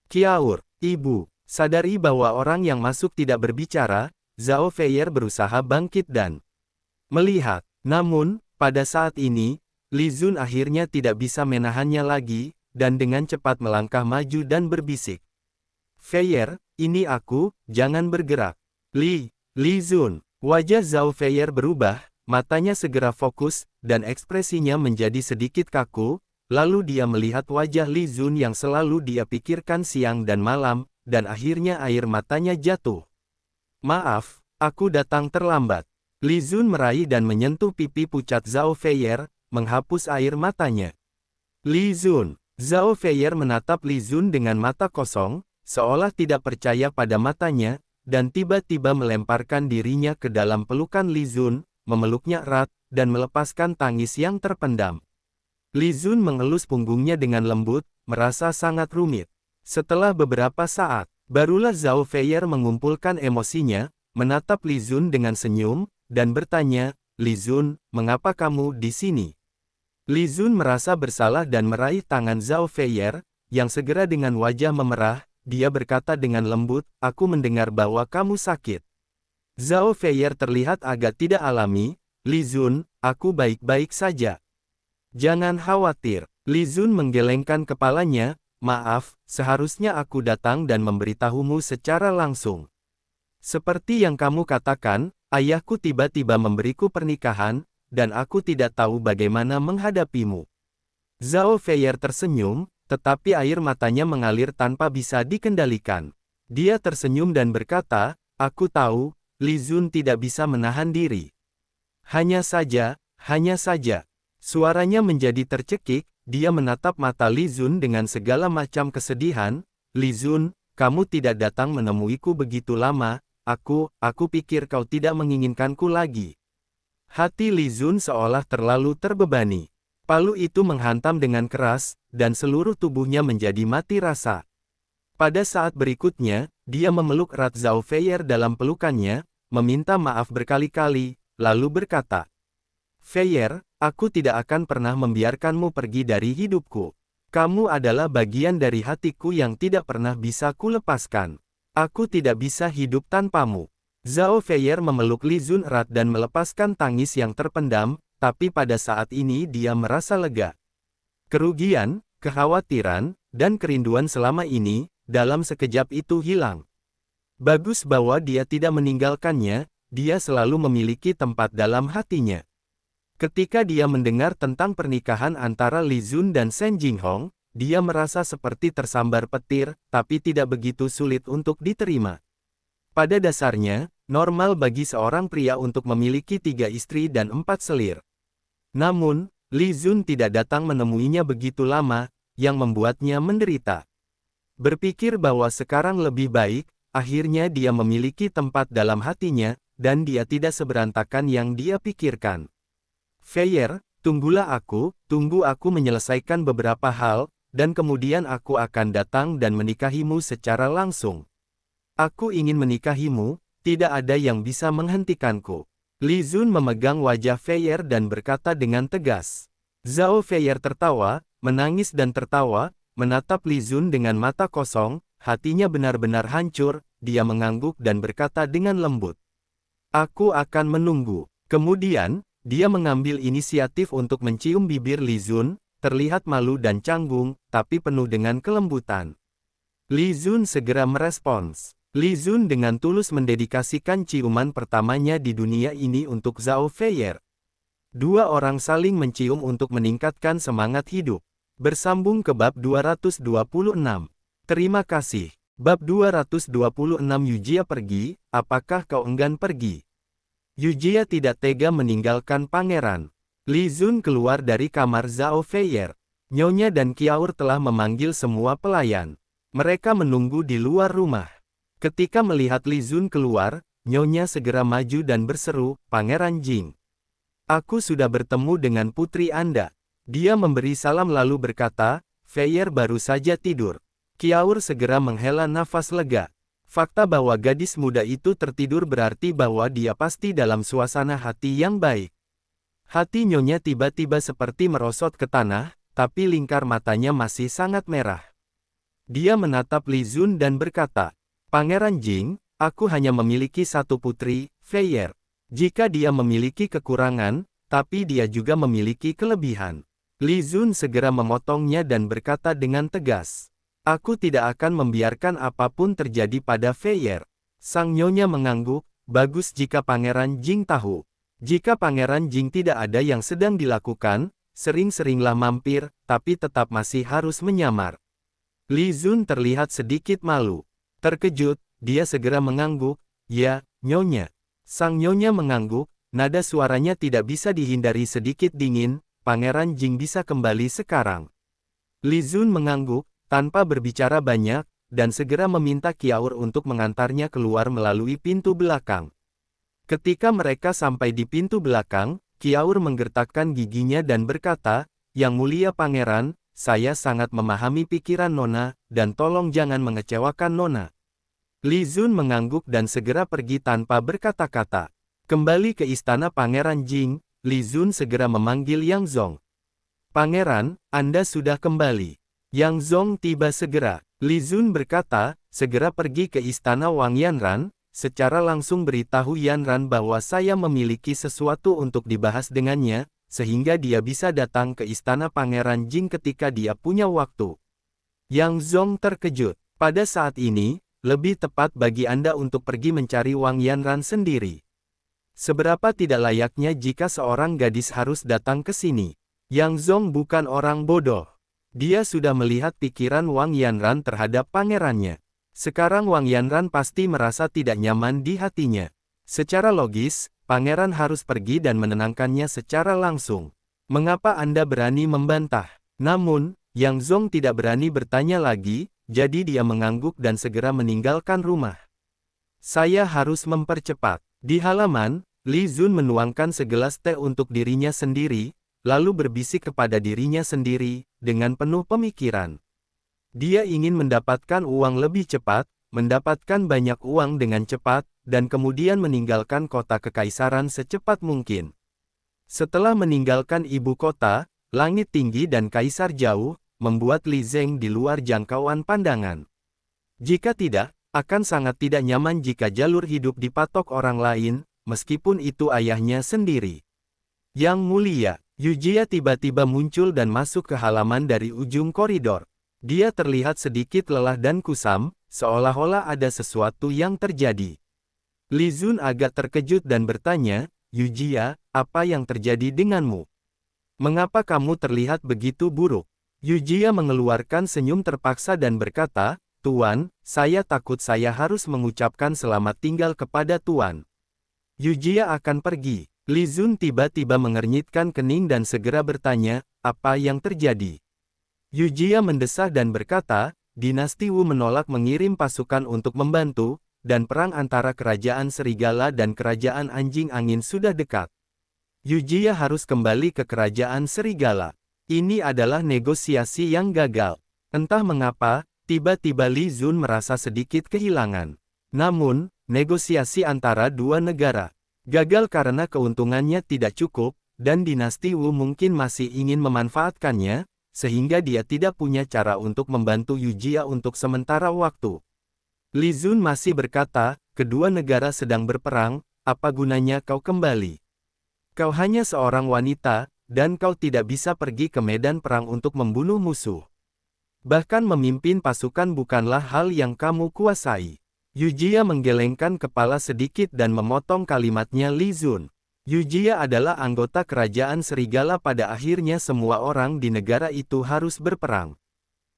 Qiaur, Ibu, sadari bahwa orang yang masuk tidak berbicara, Zhao Feier berusaha bangkit dan melihat. Namun, pada saat ini, Li Zun akhirnya tidak bisa menahannya lagi, dan dengan cepat melangkah maju dan berbisik. Feier, ini aku, jangan bergerak. Li Zun. Wajah Zhao Feier berubah, matanya segera fokus, dan ekspresinya menjadi sedikit kaku, lalu dia melihat wajah Li Zun yang selalu dia pikirkan siang dan malam, dan akhirnya air matanya jatuh. Maaf, aku datang terlambat. Li Zun meraih dan menyentuh pipi pucat Zhao Feier, menghapus air matanya. Li Zun. Zhao Feier menatap Li Zun dengan mata kosong, seolah tidak percaya pada matanya, dan tiba-tiba melemparkan dirinya ke dalam pelukan Li Zun, memeluknya erat, dan melepaskan tangis yang terpendam. Li Zun mengelus punggungnya dengan lembut, merasa sangat rumit. Setelah beberapa saat, barulah Zhao Feier mengumpulkan emosinya, menatap Li Zun dengan senyum, dan bertanya, Li Zun, mengapa kamu di sini? Li Zun merasa bersalah dan meraih tangan Zhao Feier, yang segera dengan wajah memerah, dia berkata dengan lembut, aku mendengar bahwa kamu sakit. Zhao Feier terlihat agak tidak alami, Li Zun, aku baik-baik saja. Jangan khawatir. Li Zun menggelengkan kepalanya, maaf, seharusnya aku datang dan memberitahumu secara langsung. Seperti yang kamu katakan, ayahku tiba-tiba memberiku pernikahan, dan aku tidak tahu bagaimana menghadapimu. Zhao Feier tersenyum, tetapi air matanya mengalir tanpa bisa dikendalikan. Dia tersenyum dan berkata, aku tahu, Li Zun tidak bisa menahan diri. Hanya saja. Suaranya menjadi tercekik, dia menatap mata Li Zun dengan segala macam kesedihan. Li Zun, kamu tidak datang menemuiku begitu lama, aku pikir kau tidak menginginkanku lagi. Hati Li Zun seolah terlalu terbebani. Palu itu menghantam dengan keras, dan seluruh tubuhnya menjadi mati rasa. Pada saat berikutnya, dia memeluk erat Zhao Feier dalam pelukannya, meminta maaf berkali-kali, lalu berkata, Feier, aku tidak akan pernah membiarkanmu pergi dari hidupku. Kamu adalah bagian dari hatiku yang tidak pernah bisa kulepaskan. Aku tidak bisa hidup tanpamu. Zhao Feier memeluk Li Zun erat dan melepaskan tangis yang terpendam, tapi pada saat ini dia merasa lega. Kerugian, kekhawatiran, dan kerinduan selama ini, dalam sekejap itu hilang. Bagus bahwa dia tidak meninggalkannya, dia selalu memiliki tempat dalam hatinya. Ketika dia mendengar tentang pernikahan antara Li Zun dan Shen Jinghong, dia merasa seperti tersambar petir, tapi tidak begitu sulit untuk diterima. Pada dasarnya, normal bagi seorang pria untuk memiliki 3 istri dan 4 selir. Namun, Li Zun tidak datang menemuinya begitu lama, yang membuatnya menderita. Berpikir bahwa sekarang lebih baik, akhirnya dia memiliki tempat dalam hatinya, dan dia tidak seberantakan yang dia pikirkan. Feier, tunggu aku menyelesaikan beberapa hal, dan kemudian aku akan datang dan menikahimu secara langsung. Aku ingin menikahimu, tidak ada yang bisa menghentikanku. Li Zun memegang wajah Feier dan berkata dengan tegas. Zhao Feier tertawa, menangis dan tertawa, menatap Li Zun dengan mata kosong, hatinya benar-benar hancur, dia mengangguk dan berkata dengan lembut. Aku akan menunggu. Kemudian, dia mengambil inisiatif untuk mencium bibir Li Zun, terlihat malu dan canggung, tapi penuh dengan kelembutan. Li Zun segera merespons. Li Zun dengan tulus mendedikasikan ciuman pertamanya di dunia ini untuk Zhao Feier. Dua orang saling mencium untuk meningkatkan semangat hidup. Bersambung ke bab 226. Terima kasih. Bab 226 Yujia pergi, apakah kau enggan pergi? Yujia tidak tega meninggalkan pangeran. Li Zun keluar dari kamar Zhao Feier. Nyonya dan Qiaur telah memanggil semua pelayan. Mereka menunggu di luar rumah. Ketika melihat Li Zun keluar, Nyonya segera maju dan berseru, Pangeran Jing. Aku sudah bertemu dengan putri Anda. Dia memberi salam lalu berkata, Feier baru saja tidur. Qiaur segera menghela nafas lega. Fakta bahwa gadis muda itu tertidur berarti bahwa dia pasti dalam suasana hati yang baik. Hati Nyonya tiba-tiba seperti merosot ke tanah, tapi lingkar matanya masih sangat merah. Dia menatap Li Zun dan berkata, Pangeran Jing, aku hanya memiliki satu putri, Fei Er. Jika dia memiliki kekurangan, tapi dia juga memiliki kelebihan. Li Zun segera memotongnya dan berkata dengan tegas, aku tidak akan membiarkan apapun terjadi pada Fei Er. Sang nyonya mengangguk, bagus jika Pangeran Jing tahu. Jika Pangeran Jing tidak ada yang sedang dilakukan, sering-seringlah mampir, tapi tetap masih harus menyamar. Li Zun terlihat sedikit malu. Terkejut, dia segera mengangguk, ya, nyonya. Sang nyonya mengangguk, nada suaranya tidak bisa dihindari sedikit dingin, Pangeran Jing bisa kembali sekarang. Li Zun mengangguk, tanpa berbicara banyak, dan segera meminta Qiaur untuk mengantarnya keluar melalui pintu belakang. Ketika mereka sampai di pintu belakang, Qiaur menggertakkan giginya dan berkata, Yang mulia Pangeran, saya sangat memahami pikiran Nona, dan tolong jangan mengecewakan Nona. Li Zun mengangguk dan segera pergi tanpa berkata-kata. Kembali ke istana Pangeran Jing, Li Zun segera memanggil Yang Zong. Pangeran, Anda sudah kembali. Yang Zong tiba segera. Li Zun berkata, segera pergi ke istana Wang Yanran, secara langsung beritahu Yanran bahwa saya memiliki sesuatu untuk dibahas dengannya, sehingga dia bisa datang ke istana Pangeran Jing ketika dia punya waktu. Yang Zong terkejut. Pada saat ini, lebih tepat bagi Anda untuk pergi mencari Wang Yanran sendiri. Seberapa tidak layaknya jika seorang gadis harus datang ke sini. Yang Zong bukan orang bodoh. Dia sudah melihat pikiran Wang Yanran terhadap pangerannya. Sekarang Wang Yanran pasti merasa tidak nyaman di hatinya. Secara logis, pangeran harus pergi dan menenangkannya secara langsung. Mengapa Anda berani membantah? Namun, Yang Zong tidak berani bertanya lagi, jadi dia mengangguk dan segera meninggalkan rumah. Saya harus mempercepat. Di halaman, Li Zun menuangkan segelas teh untuk dirinya sendiri, lalu berbisik kepada dirinya sendiri, dengan penuh pemikiran. Dia ingin mendapatkan uang lebih cepat, mendapatkan banyak uang dengan cepat, dan kemudian meninggalkan kota kekaisaran secepat mungkin. Setelah meninggalkan ibu kota, langit tinggi dan kaisar jauh, membuat Li Zeng di luar jangkauan pandangan. Jika tidak, akan sangat tidak nyaman jika jalur hidup dipatok orang lain, meskipun itu ayahnya sendiri. Yang mulia, Yujia tiba-tiba muncul dan masuk ke halaman dari ujung koridor. Dia terlihat sedikit lelah dan kusam, seolah-olah ada sesuatu yang terjadi. Li Zun agak terkejut dan bertanya, Yujia, apa yang terjadi denganmu? Mengapa kamu terlihat begitu buruk? Yujia mengeluarkan senyum terpaksa dan berkata, Tuan, saya takut saya harus mengucapkan selamat tinggal kepada Tuan. Yujia akan pergi. Li Zun tiba-tiba mengernyitkan kening dan segera bertanya, apa yang terjadi? Yujia mendesah dan berkata, Dinasti Wu menolak mengirim pasukan untuk membantu, dan perang antara Kerajaan Serigala dan Kerajaan Anjing Angin sudah dekat. Yujia harus kembali ke Kerajaan Serigala. Ini adalah negosiasi yang gagal. Entah mengapa, tiba-tiba Li Zun merasa sedikit kehilangan. Namun, negosiasi antara dua negara gagal karena keuntungannya tidak cukup, dan dinasti Wu mungkin masih ingin memanfaatkannya, sehingga dia tidak punya cara untuk membantu Yujia untuk sementara waktu. Li Zun masih berkata, kedua negara sedang berperang, apa gunanya kau kembali? Kau hanya seorang wanita, dan kau tidak bisa pergi ke medan perang untuk membunuh musuh. Bahkan memimpin pasukan bukanlah hal yang kamu kuasai. Yujia menggelengkan kepala sedikit dan memotong kalimatnya Li Zun. Yujia adalah anggota kerajaan serigala, pada akhirnya semua orang di negara itu harus berperang.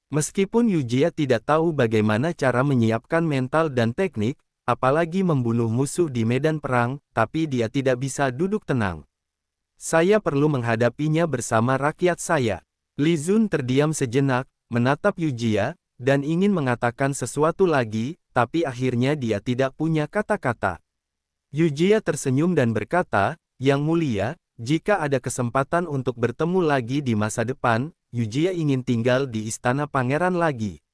Meskipun Yujia tidak tahu bagaimana cara menyiapkan mental dan teknik, apalagi membunuh musuh di medan perang, tapi dia tidak bisa duduk tenang. Saya perlu menghadapinya bersama rakyat saya. Li Zun terdiam sejenak, menatap Yujia, dan ingin mengatakan sesuatu lagi, tapi akhirnya dia tidak punya kata-kata. Yujia tersenyum dan berkata, Yang mulia, jika ada kesempatan untuk bertemu lagi di masa depan, Yujia ingin tinggal di istana pangeran lagi.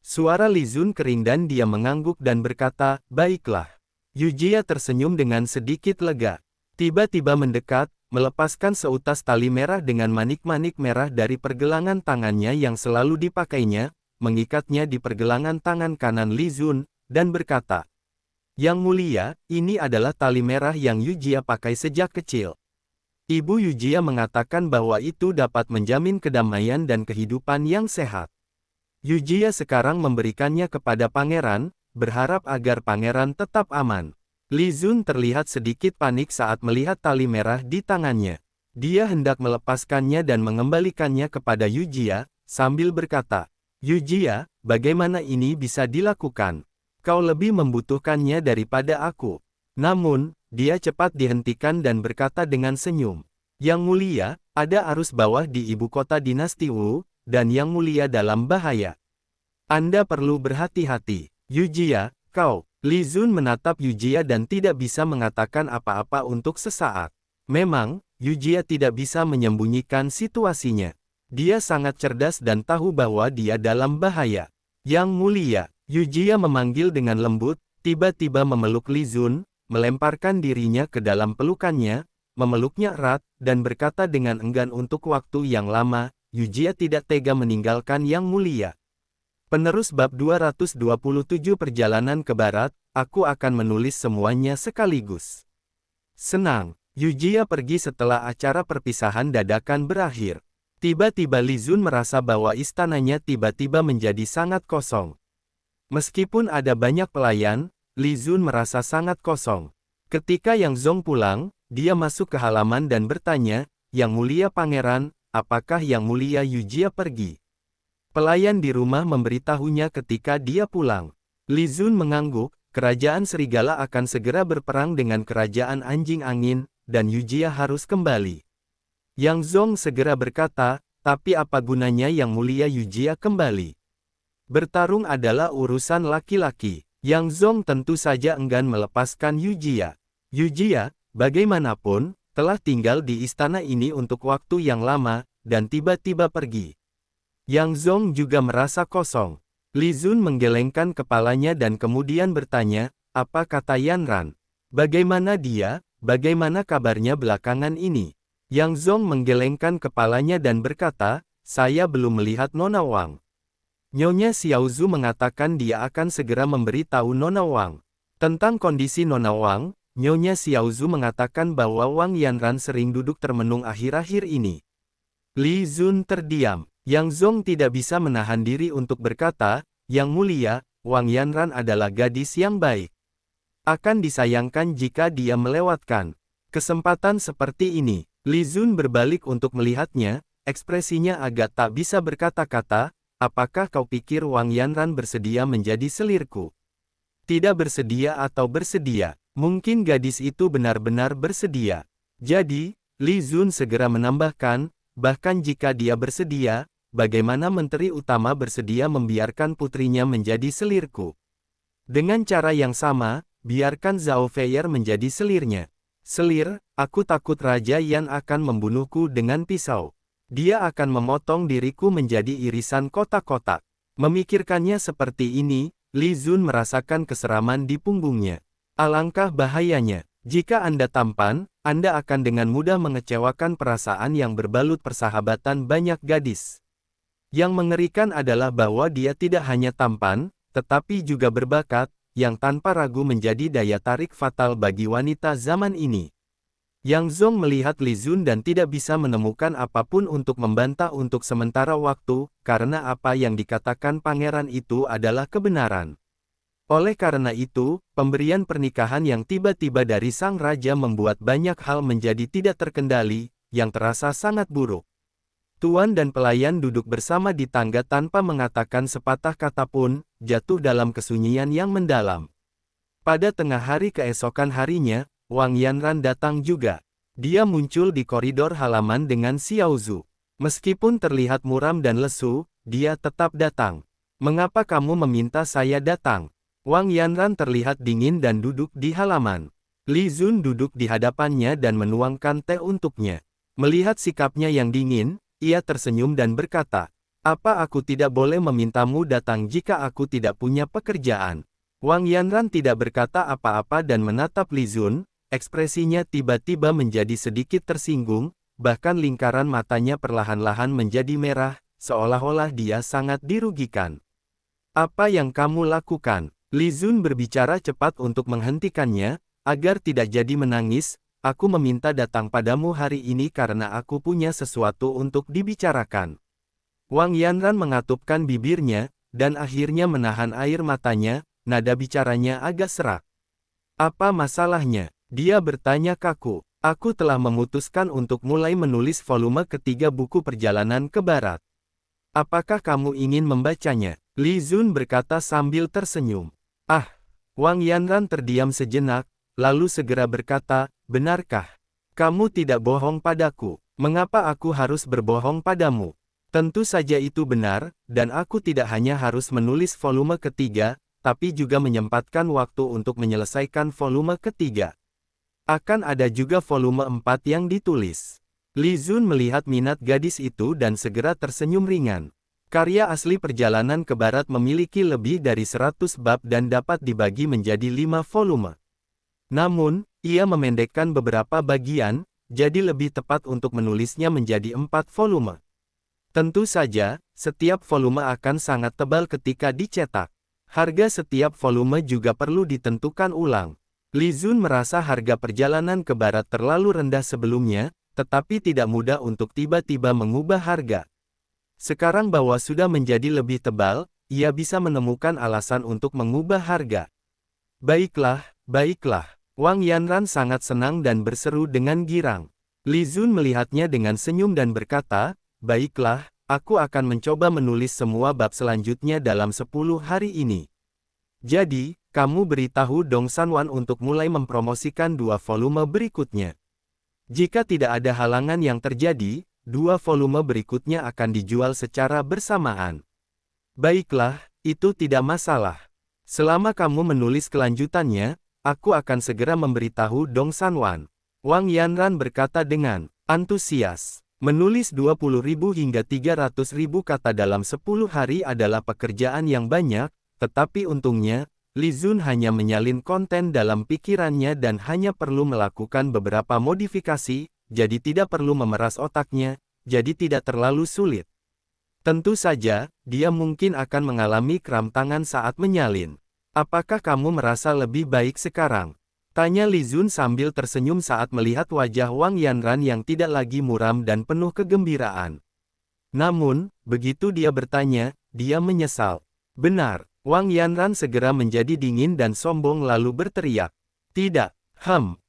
Suara Li Zun kering dan dia mengangguk dan berkata, baiklah. Yujia tersenyum dengan sedikit lega. Tiba-tiba mendekat, melepaskan seutas tali merah dengan manik-manik merah dari pergelangan tangannya yang selalu dipakainya, mengikatnya di pergelangan tangan kanan Li Zun, dan berkata, "Yang mulia, ini adalah tali merah yang Yujia pakai sejak kecil. Ibu Yujia mengatakan bahwa itu dapat menjamin kedamaian dan kehidupan yang sehat. Yujia sekarang memberikannya kepada pangeran, berharap agar pangeran tetap aman." Li Zun terlihat sedikit panik saat melihat tali merah di tangannya. Dia hendak melepaskannya dan mengembalikannya kepada Yujia, sambil berkata, "Yujia, bagaimana ini bisa dilakukan? Kau lebih membutuhkannya daripada aku." Namun, dia cepat dihentikan dan berkata dengan senyum, "Yang mulia, ada arus bawah di ibu kota dinasti Wu, dan Yang mulia dalam bahaya. Anda perlu berhati-hati." "Yujia, kau..." Li Zun menatap Yujia dan tidak bisa mengatakan apa-apa untuk sesaat. Memang, Yujia tidak bisa menyembunyikan situasinya. Dia sangat cerdas dan tahu bahwa dia dalam bahaya. "Yang mulia," Yujia memanggil dengan lembut, tiba-tiba memeluk Li Zun, melemparkan dirinya ke dalam pelukannya, memeluknya erat, dan berkata dengan enggan untuk waktu yang lama, "Yujia tidak tega meninggalkan Yang mulia." Penerus bab 227 Perjalanan ke Barat, aku akan menulis semuanya sekaligus. Senang, Yujia pergi setelah acara perpisahan dadakan berakhir. Tiba-tiba Li Zun merasa bahwa istananya tiba-tiba menjadi sangat kosong. Meskipun ada banyak pelayan, Li Zun merasa sangat kosong. Ketika Yang Zong pulang, dia masuk ke halaman dan bertanya, "Yang mulia pangeran, apakah Yang mulia Yujia pergi?" Pelayan di rumah memberitahunya ketika dia pulang. Li Zun mengangguk, kerajaan serigala akan segera berperang dengan kerajaan anjing angin, dan Yujia harus kembali. Yang Zong segera berkata, "Tapi apa gunanya Yang mulia Yujia kembali? Bertarung adalah urusan laki-laki." Yang Zong tentu saja enggan melepaskan Yujia. Yujia, bagaimanapun, telah tinggal di istana ini untuk waktu yang lama, dan tiba-tiba pergi. Yang Zong juga merasa kosong. Li Zun menggelengkan kepalanya dan kemudian bertanya, "Apa kata Yanran? Bagaimana dia? Bagaimana kabarnya belakangan ini?" Yang Zong menggelengkan kepalanya dan berkata, "Saya belum melihat Nona Wang. Nyonya Xiaozu mengatakan dia akan segera memberitahu Nona Wang. Tentang kondisi Nona Wang, Nyonya Xiaozu mengatakan bahwa Wang Yanran sering duduk termenung akhir-akhir ini." Li Zun terdiam. Yang Zong tidak bisa menahan diri untuk berkata, "Yang mulia, Wang Yanran adalah gadis yang baik. Akan disayangkan jika dia melewatkan kesempatan seperti ini." Li Zun berbalik untuk melihatnya, ekspresinya agak tak bisa berkata-kata, "Apakah kau pikir Wang Yanran bersedia menjadi selirku?" "Tidak bersedia atau bersedia, mungkin gadis itu benar-benar bersedia." Jadi, Li Zun segera menambahkan, "Bahkan jika dia bersedia, bagaimana Menteri Utama bersedia membiarkan putrinya menjadi selirku? Dengan cara yang sama, biarkan Zhao Feier menjadi selirnya." "Selir, aku takut Raja Yan akan membunuhku dengan pisau. Dia akan memotong diriku menjadi irisan kotak-kotak." Memikirkannya seperti ini, Li Zun merasakan keseraman di punggungnya. Alangkah bahayanya. Jika Anda tampan, Anda akan dengan mudah mengecewakan perasaan yang berbalut persahabatan banyak gadis. Yang mengerikan adalah bahwa dia tidak hanya tampan, tetapi juga berbakat, yang tanpa ragu menjadi daya tarik fatal bagi wanita zaman ini. Yang Zong melihat Li Zun dan tidak bisa menemukan apapun untuk membantah untuk sementara waktu, karena apa yang dikatakan pangeran itu adalah kebenaran. Oleh karena itu, pemberian pernikahan yang tiba-tiba dari sang raja membuat banyak hal menjadi tidak terkendali, yang terasa sangat buruk. Tuan dan pelayan duduk bersama di tangga tanpa mengatakan sepatah kata pun, jatuh dalam kesunyian yang mendalam. Pada tengah hari keesokan harinya, Wang Yanran datang juga. Dia muncul di koridor halaman dengan Xiaozu. Meskipun terlihat muram dan lesu, dia tetap datang. "Mengapa kamu meminta saya datang?" Wang Yanran terlihat dingin dan duduk di halaman. Li Zun duduk di hadapannya dan menuangkan teh untuknya. Melihat sikapnya yang dingin, ia tersenyum dan berkata, "Apa aku tidak boleh memintamu datang jika aku tidak punya pekerjaan?" Wang Yanran tidak berkata apa-apa dan menatap Li Zun, ekspresinya tiba-tiba menjadi sedikit tersinggung, bahkan lingkaran matanya perlahan-lahan menjadi merah, seolah-olah dia sangat dirugikan. Apa yang kamu lakukan? Li Zun berbicara cepat untuk menghentikannya, agar tidak jadi menangis. Aku meminta datang padamu hari ini karena aku punya sesuatu untuk dibicarakan. Wang Yanran mengatupkan bibirnya, dan akhirnya menahan air matanya, nada bicaranya agak serak. Apa masalahnya? Dia bertanya kaku. Aku telah memutuskan untuk mulai menulis volume ketiga buku perjalanan ke barat. Apakah kamu ingin membacanya? Li Zun berkata sambil tersenyum. Ah! Wang Yanran terdiam sejenak, lalu segera berkata, benarkah? Kamu tidak bohong padaku. Mengapa aku harus berbohong padamu? Tentu saja itu benar, dan aku tidak hanya harus menulis volume ketiga, tapi juga menyempatkan waktu untuk menyelesaikan volume ketiga. Akan ada juga volume 4 yang ditulis. Li Zun melihat minat gadis itu dan segera tersenyum ringan. Karya asli Perjalanan ke Barat memiliki lebih dari 100 bab dan dapat dibagi menjadi 5 volume. Namun, ia memendekkan beberapa bagian, jadi lebih tepat untuk menulisnya menjadi 4 volume. Tentu saja, setiap volume akan sangat tebal ketika dicetak. Harga setiap volume juga perlu ditentukan ulang. Li Zun merasa harga Perjalanan ke Barat terlalu rendah sebelumnya, tetapi tidak mudah untuk tiba-tiba mengubah harga. Sekarang bahwa sudah menjadi lebih tebal, ia bisa menemukan alasan untuk mengubah harga. Baiklah, baiklah. Wang Yanran sangat senang dan berseru dengan girang. Li Zun melihatnya dengan senyum dan berkata, baiklah, aku akan mencoba menulis semua bab selanjutnya dalam 10 hari ini. Jadi, kamu beritahu Dong Sanwan untuk mulai mempromosikan 2 volume berikutnya. Jika tidak ada halangan yang terjadi, 2 volume berikutnya akan dijual secara bersamaan. Baiklah, itu tidak masalah. Selama kamu menulis kelanjutannya, aku akan segera memberitahu Dong Sanwan. Wang Yanran berkata dengan antusias. Menulis 20.000 hingga 300.000 kata dalam 10 hari adalah pekerjaan yang banyak, tetapi untungnya, Li Zun hanya menyalin konten dalam pikirannya dan hanya perlu melakukan beberapa modifikasi, jadi tidak perlu memeras otaknya, jadi tidak terlalu sulit. Tentu saja, dia mungkin akan mengalami kram tangan saat menyalin. Apakah kamu merasa lebih baik sekarang? Tanya Li Zun sambil tersenyum saat melihat wajah Wang Yanran yang tidak lagi muram dan penuh kegembiraan. Namun, begitu dia bertanya, dia menyesal. Benar, Wang Yanran segera menjadi dingin dan sombong lalu berteriak. Tidak,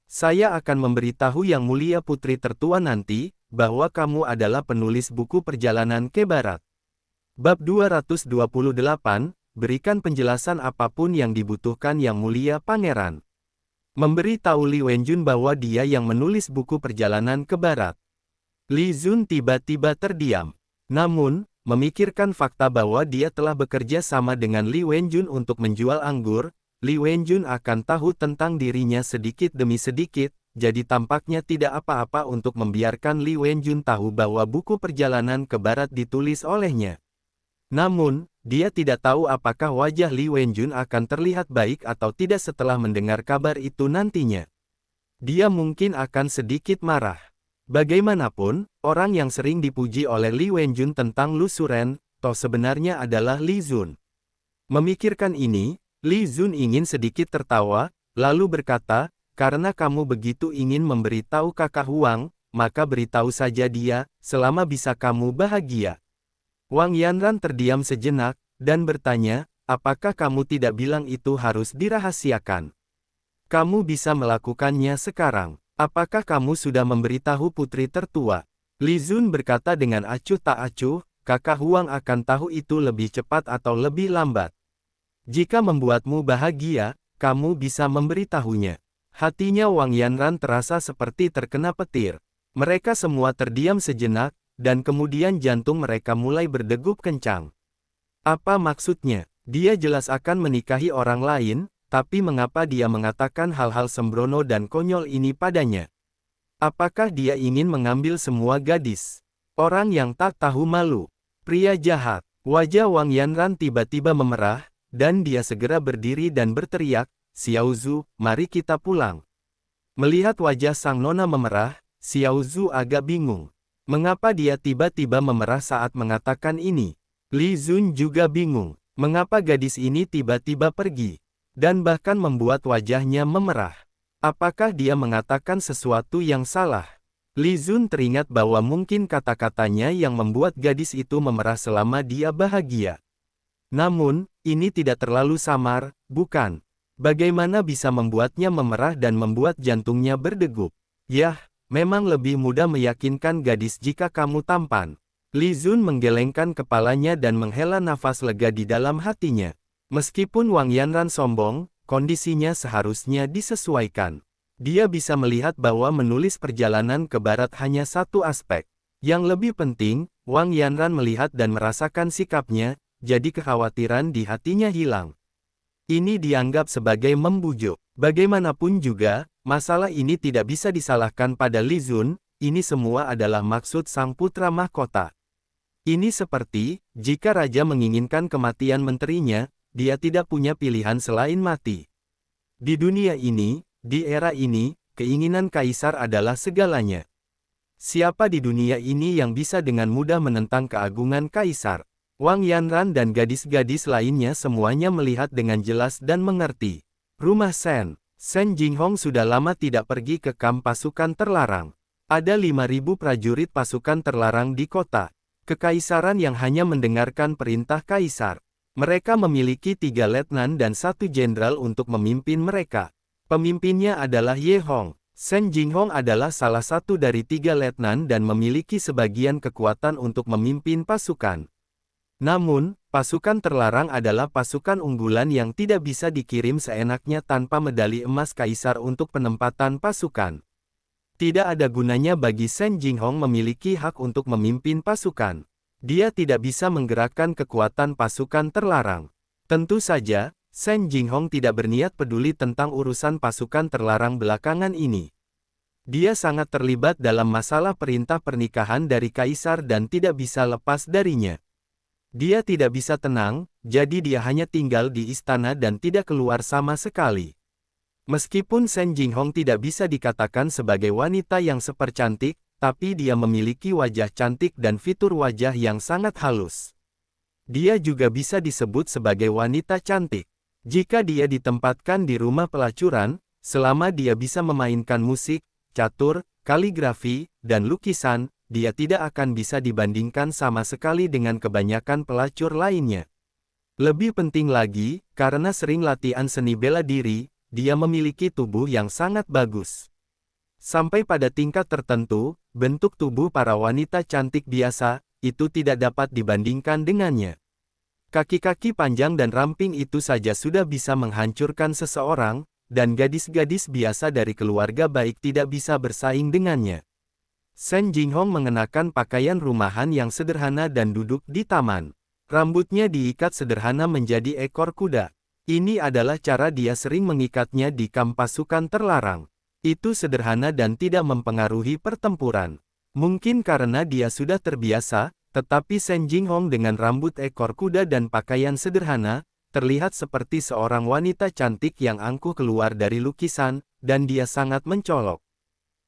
saya akan memberitahu Yang Mulia Putri Tertua nanti, bahwa kamu adalah penulis buku Perjalanan ke Barat. Bab 228, berikan penjelasan apapun yang dibutuhkan Yang Mulia Pangeran. Memberi tahu Li Wenjun bahwa dia yang menulis buku Perjalanan ke Barat. Li Zun tiba-tiba terdiam. Namun, memikirkan fakta bahwa dia telah bekerja sama dengan Li Wenjun untuk menjual anggur, Li Wenjun akan tahu tentang dirinya sedikit demi sedikit, jadi tampaknya tidak apa-apa untuk membiarkan Li Wenjun tahu bahwa buku Perjalanan ke Barat ditulis olehnya. Namun, dia tidak tahu apakah wajah Li Wenjun akan terlihat baik atau tidak setelah mendengar kabar itu nantinya. Dia mungkin akan sedikit marah. Bagaimanapun, orang yang sering dipuji oleh Li Wenjun tentang lusuren, toh sebenarnya adalah Li Zun. Memikirkan ini, Li Zun ingin sedikit tertawa, lalu berkata, karena kamu begitu ingin memberitahu kakak Huang, maka beritahu saja dia, selama bisa kamu bahagia. Wang Yanran terdiam sejenak, dan bertanya, apakah kamu tidak bilang itu harus dirahasiakan? Kamu bisa melakukannya sekarang. Apakah kamu sudah memberitahu putri tertua? Li Zun berkata dengan acuh tak acuh, kakak Huang akan tahu itu lebih cepat atau lebih lambat. Jika membuatmu bahagia, kamu bisa memberitahunya. Hatinya Wang Yanran terasa seperti terkena petir. Mereka semua terdiam sejenak, dan kemudian jantung mereka mulai berdegup kencang. Apa maksudnya? Dia jelas akan menikahi orang lain, tapi mengapa dia mengatakan hal-hal sembrono dan konyol ini padanya? Apakah dia ingin mengambil semua gadis? Orang yang tak tahu malu. Pria jahat. Wajah Wang Yanran tiba-tiba memerah, dan dia segera berdiri dan berteriak, Xiao Zhu, mari kita pulang. Melihat wajah sang nona memerah, Xiao Zhu agak bingung. Mengapa dia tiba-tiba memerah saat mengatakan ini? Li Zun juga bingung. Mengapa gadis ini tiba-tiba pergi? Dan bahkan membuat wajahnya memerah. Apakah dia mengatakan sesuatu yang salah? Li Zun teringat bahwa mungkin kata-katanya yang membuat gadis itu memerah selama dia bahagia. Namun, ini tidak terlalu samar, bukan? Bagaimana bisa membuatnya memerah dan membuat jantungnya berdegup? Yah, memang lebih mudah meyakinkan gadis jika kamu tampan. Li Zun menggelengkan kepalanya dan menghela nafas lega di dalam hatinya. Meskipun Wang Yanran sombong, kondisinya seharusnya disesuaikan. Dia bisa melihat bahwa menulis perjalanan ke barat hanya satu aspek. Yang lebih penting, Wang Yanran melihat dan merasakan sikapnya, jadi kekhawatiran di hatinya hilang. Ini dianggap sebagai membujuk. Bagaimanapun juga, masalah ini tidak bisa disalahkan pada Li Zun, ini semua adalah maksud sang putra mahkota. Ini seperti, jika raja menginginkan kematian menterinya, dia tidak punya pilihan selain mati. Di dunia ini, di era ini, keinginan kaisar adalah segalanya. Siapa di dunia ini yang bisa dengan mudah menentang keagungan kaisar? Wang Yanran dan gadis-gadis lainnya semuanya melihat dengan jelas dan mengerti. Rumah Sen Jinghong sudah lama tidak pergi ke kamp pasukan terlarang. Ada 5.000 prajurit pasukan terlarang di kota. Kekaisaran yang hanya mendengarkan perintah kaisar. Mereka memiliki 3 letnan dan 1 jenderal untuk memimpin mereka. Pemimpinnya adalah Ye Hong. Sen Jinghong adalah salah satu dari 3 letnan dan memiliki sebagian kekuatan untuk memimpin pasukan. Namun, pasukan terlarang adalah pasukan unggulan yang tidak bisa dikirim seenaknya tanpa medali emas kaisar untuk penempatan pasukan. Tidak ada gunanya bagi Sen Jinghong memiliki hak untuk memimpin pasukan. Dia tidak bisa menggerakkan kekuatan pasukan terlarang. Tentu saja, Sen Jinghong tidak berniat peduli tentang urusan pasukan terlarang belakangan ini. Dia sangat terlibat dalam masalah perintah pernikahan dari kaisar dan tidak bisa lepas darinya. Dia tidak bisa tenang, jadi dia hanya tinggal di istana dan tidak keluar sama sekali. Meskipun Sen Jinghong tidak bisa dikatakan sebagai wanita yang sepercantik, tapi dia memiliki wajah cantik dan fitur wajah yang sangat halus. Dia juga bisa disebut sebagai wanita cantik. Jika dia ditempatkan di rumah pelacuran, selama dia bisa memainkan musik, catur, kaligrafi, dan lukisan, dia tidak akan bisa dibandingkan sama sekali dengan kebanyakan pelacur lainnya. Lebih penting lagi, karena sering latihan seni bela diri, dia memiliki tubuh yang sangat bagus. Sampai pada tingkat tertentu, bentuk tubuh para wanita cantik biasa, itu tidak dapat dibandingkan dengannya. Kaki-kaki panjang dan ramping itu saja sudah bisa menghancurkan seseorang, dan gadis-gadis biasa dari keluarga baik tidak bisa bersaing dengannya. Sen Jinghong mengenakan pakaian rumahan yang sederhana dan duduk di taman. Rambutnya diikat sederhana menjadi ekor kuda. Ini adalah cara dia sering mengikatnya di kamp pasukan terlarang. Itu sederhana dan tidak mempengaruhi pertempuran. Mungkin karena dia sudah terbiasa, tetapi Sen Jinghong dengan rambut ekor kuda dan pakaian sederhana, terlihat seperti seorang wanita cantik yang angkuh keluar dari lukisan, dan dia sangat mencolok.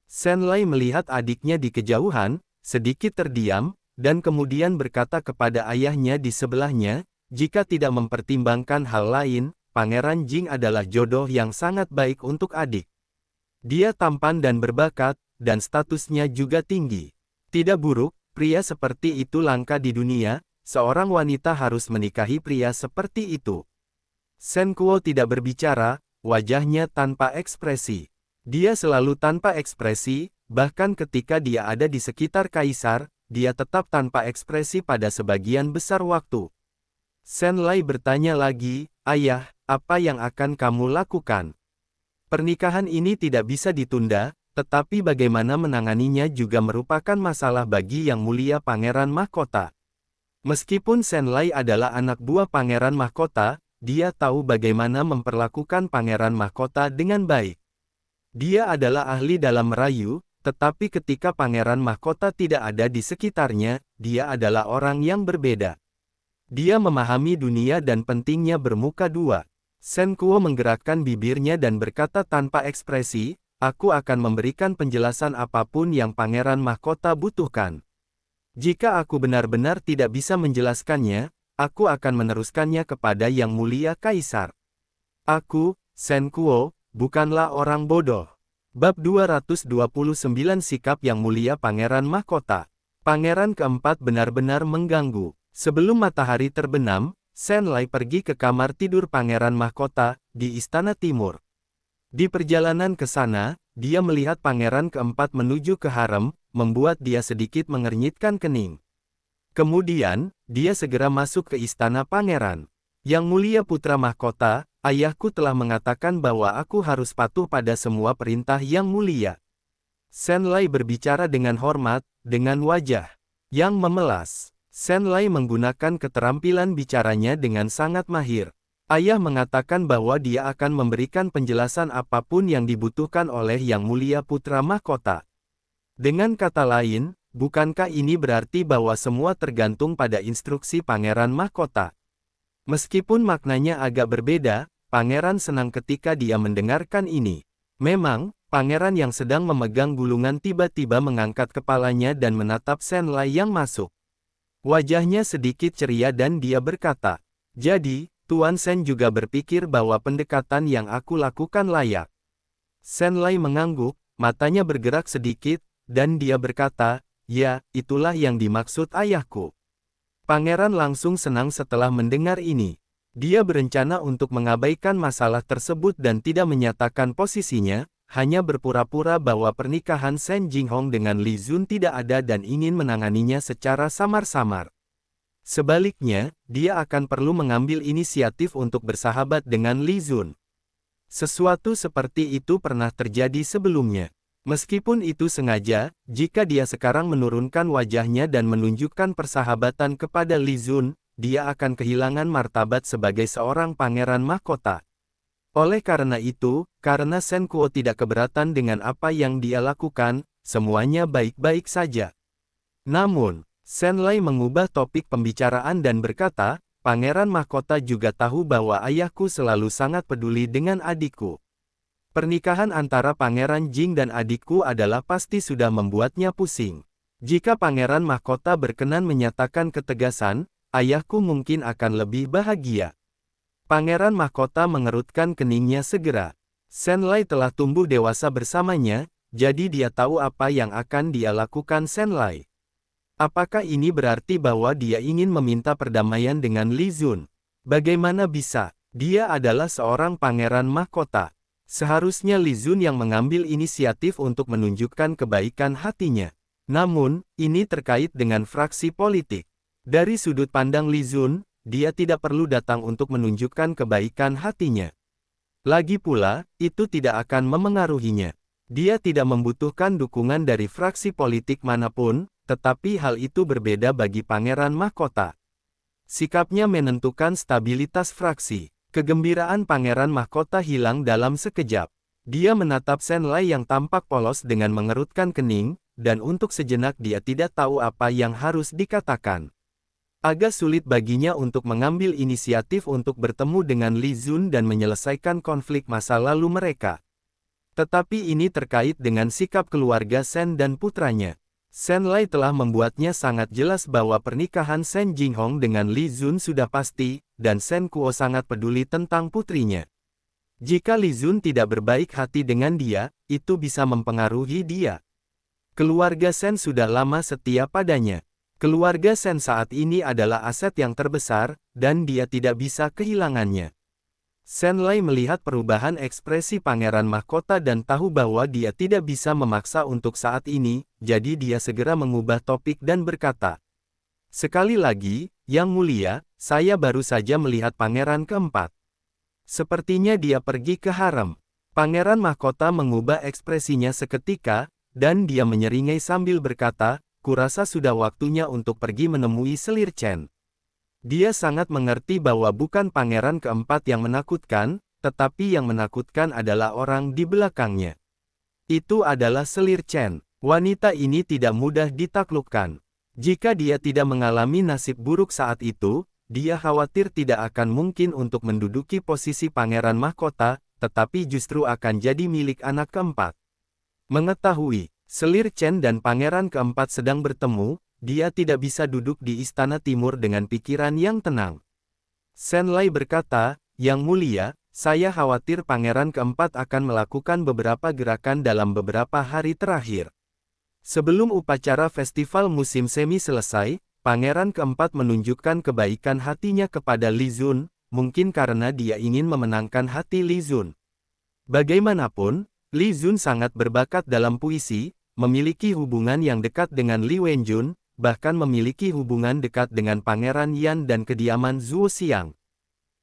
Sen Lai melihat adiknya di kejauhan, sedikit terdiam, dan kemudian berkata kepada ayahnya di sebelahnya, jika tidak mempertimbangkan hal lain, Pangeran Jing adalah jodoh yang sangat baik untuk adik. Dia tampan dan berbakat, dan statusnya juga tinggi. Tidak buruk, pria seperti itu langka di dunia, seorang wanita harus menikahi pria seperti itu. Sen Kuo tidak berbicara, wajahnya tanpa ekspresi. Dia selalu tanpa ekspresi, bahkan ketika dia ada di sekitar kaisar, dia tetap tanpa ekspresi pada sebagian besar waktu. Sen Lai bertanya lagi, "Ayah, apa yang akan kamu lakukan? Pernikahan ini tidak bisa ditunda, tetapi bagaimana menanganinya juga merupakan masalah bagi Yang Mulia Pangeran Mahkota." Meskipun Sen Lai adalah anak buah Pangeran Mahkota, dia tahu bagaimana memperlakukan Pangeran Mahkota dengan baik. Dia adalah ahli dalam merayu, tetapi ketika Pangeran Mahkota tidak ada di sekitarnya, dia adalah orang yang berbeda. Dia memahami dunia dan pentingnya bermuka dua. Sen Kuo menggerakkan bibirnya dan berkata tanpa ekspresi, "Aku akan memberikan penjelasan apapun yang Pangeran Mahkota butuhkan. Jika aku benar-benar tidak bisa menjelaskannya, aku akan meneruskannya kepada Yang Mulia Kaisar. Aku, Shen Kuo, bukanlah orang bodoh. Bab 229 Sikap Yang Mulia Pangeran Mahkota. Pangeran keempat benar-benar mengganggu. Sebelum matahari terbenam, Shen Lai pergi ke kamar tidur Pangeran Mahkota, di Istana Timur. Di perjalanan ke sana, dia melihat Pangeran keempat menuju ke harem, membuat dia sedikit mengernyitkan kening. Kemudian, dia segera masuk ke Istana Pangeran. Yang Mulia Putra Mahkota, ayahku telah mengatakan bahwa aku harus patuh pada semua perintah Yang Mulia. Shen Lai berbicara dengan hormat, dengan wajah yang memelas. Shen Lai menggunakan keterampilan bicaranya dengan sangat mahir. Ayah mengatakan bahwa dia akan memberikan penjelasan apapun yang dibutuhkan oleh Yang Mulia Putra Mahkota. Dengan kata lain, bukankah ini berarti bahwa semua tergantung pada instruksi Pangeran Mahkota? Meskipun maknanya agak berbeda, Pangeran senang ketika dia mendengarkan ini. Memang, Pangeran yang sedang memegang gulungan tiba-tiba mengangkat kepalanya dan menatap Shen Lai yang masuk. Wajahnya sedikit ceria dan dia berkata, "Jadi, Tuan Shen juga berpikir bahwa pendekatan yang aku lakukan layak." Shen Lai mengangguk, matanya bergerak sedikit, dan dia berkata, "Ya, itulah yang dimaksud ayahku." Pangeran langsung senang setelah mendengar ini. Dia berencana untuk mengabaikan masalah tersebut dan tidak menyatakan posisinya, hanya berpura-pura bahwa pernikahan Shen Jinghong dengan Li Zun tidak ada dan ingin menanganinya secara samar-samar. Sebaliknya, dia akan perlu mengambil inisiatif untuk bersahabat dengan Li Zun. Sesuatu seperti itu pernah terjadi sebelumnya. Meskipun itu sengaja, jika dia sekarang menurunkan wajahnya dan menunjukkan persahabatan kepada Li Zun, dia akan kehilangan martabat sebagai seorang pangeran mahkota. Oleh karena itu, karena Shen Kuo tidak keberatan dengan apa yang dia lakukan, semuanya baik-baik saja. Namun, Shen Lai mengubah topik pembicaraan dan berkata, "Pangeran Mahkota juga tahu bahwa ayahku selalu sangat peduli dengan adikku. Pernikahan antara Pangeran Jing dan adikku adalah pasti sudah membuatnya pusing. Jika Pangeran Mahkota berkenan menyatakan ketegasan, ayahku mungkin akan lebih bahagia." Pangeran Mahkota mengerutkan keningnya segera. Shen Lai telah tumbuh dewasa bersamanya, jadi dia tahu apa yang akan dia lakukan. Shen Lai, apakah ini berarti bahwa dia ingin meminta perdamaian dengan Li Zun? Bagaimana bisa? Dia adalah seorang pangeran mahkota. Seharusnya Li Zun yang mengambil inisiatif untuk menunjukkan kebaikan hatinya. Namun, ini terkait dengan fraksi politik. Dari sudut pandang Li Zun, dia tidak perlu datang untuk menunjukkan kebaikan hatinya. Lagi pula, itu tidak akan memengaruhinya. Dia tidak membutuhkan dukungan dari fraksi politik manapun, tetapi hal itu berbeda bagi Pangeran Mahkota. Sikapnya menentukan stabilitas fraksi. Kegembiraan Pangeran Mahkota hilang dalam sekejap. Dia menatap Shen Lai yang tampak polos dengan mengerutkan kening, dan untuk sejenak dia tidak tahu apa yang harus dikatakan. Agak sulit baginya untuk mengambil inisiatif untuk bertemu dengan Li Zun dan menyelesaikan konflik masa lalu mereka. Tetapi ini terkait dengan sikap keluarga Shen dan putranya. Shen Lai telah membuatnya sangat jelas bahwa pernikahan Shen Jinghong dengan Li Zun sudah pasti, dan Shen Kuo sangat peduli tentang putrinya. Jika Li Zun tidak berbaik hati dengan dia, itu bisa mempengaruhi dia. Keluarga Shen sudah lama setia padanya. Keluarga Shen saat ini adalah aset yang terbesar, dan dia tidak bisa kehilangannya. Shen Lai melihat perubahan ekspresi Pangeran Mahkota dan tahu bahwa dia tidak bisa memaksa untuk saat ini, jadi dia segera mengubah topik dan berkata, "Sekali lagi, Yang Mulia, saya baru saja melihat Pangeran keempat. Sepertinya dia pergi ke harem." Pangeran Mahkota mengubah ekspresinya seketika, dan dia menyeringai sambil berkata, "Kurasa sudah waktunya untuk pergi menemui Selir Chen." Dia sangat mengerti bahwa bukan pangeran keempat yang menakutkan, tetapi yang menakutkan adalah orang di belakangnya. Itu adalah Selir Chen. Wanita ini tidak mudah ditaklukkan. Jika dia tidak mengalami nasib buruk saat itu, dia khawatir tidak akan mungkin untuk menduduki posisi pangeran mahkota, tetapi justru akan jadi milik anak keempat. Mengetahui Selir Chen dan pangeran keempat sedang bertemu, dia tidak bisa duduk di Istana Timur dengan pikiran yang tenang. Senlai berkata, Yang Mulia, saya khawatir Pangeran keempat akan melakukan beberapa gerakan dalam beberapa hari terakhir. Sebelum upacara festival musim semi selesai, Pangeran keempat menunjukkan kebaikan hatinya kepada Li Zun, mungkin karena dia ingin memenangkan hati Li Zun. Bagaimanapun, Li Zun sangat berbakat dalam puisi, memiliki hubungan yang dekat dengan Li Wenjun, bahkan memiliki hubungan dekat dengan Pangeran Yan dan kediaman Zhuo Xiang.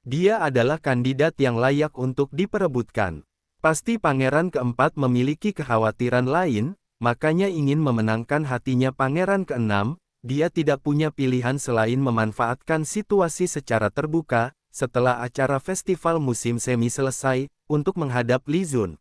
Dia adalah kandidat yang layak untuk diperebutkan. Pasti Pangeran keempat memiliki kekhawatiran lain, makanya ingin memenangkan hatinya Pangeran keenam. Dia tidak punya pilihan selain memanfaatkan situasi secara terbuka, setelah acara festival musim semi selesai, untuk menghadap Li Zun.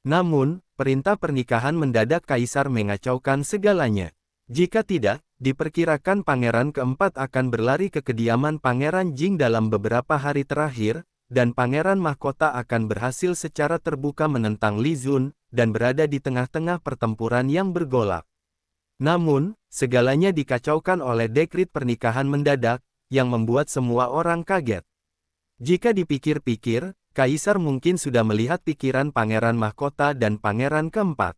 Namun, perintah pernikahan mendadak Kaisar mengacaukan segalanya. Jika tidak, diperkirakan Pangeran keempat akan berlari ke kediaman Pangeran Jing dalam beberapa hari terakhir, dan Pangeran Mahkota akan berhasil secara terbuka menentang Li Zun, dan berada di tengah-tengah pertempuran yang bergolak. Namun, segalanya dikacaukan oleh dekrit pernikahan mendadak, yang membuat semua orang kaget. Jika dipikir-pikir, Kaisar mungkin sudah melihat pikiran Pangeran Mahkota dan Pangeran keempat.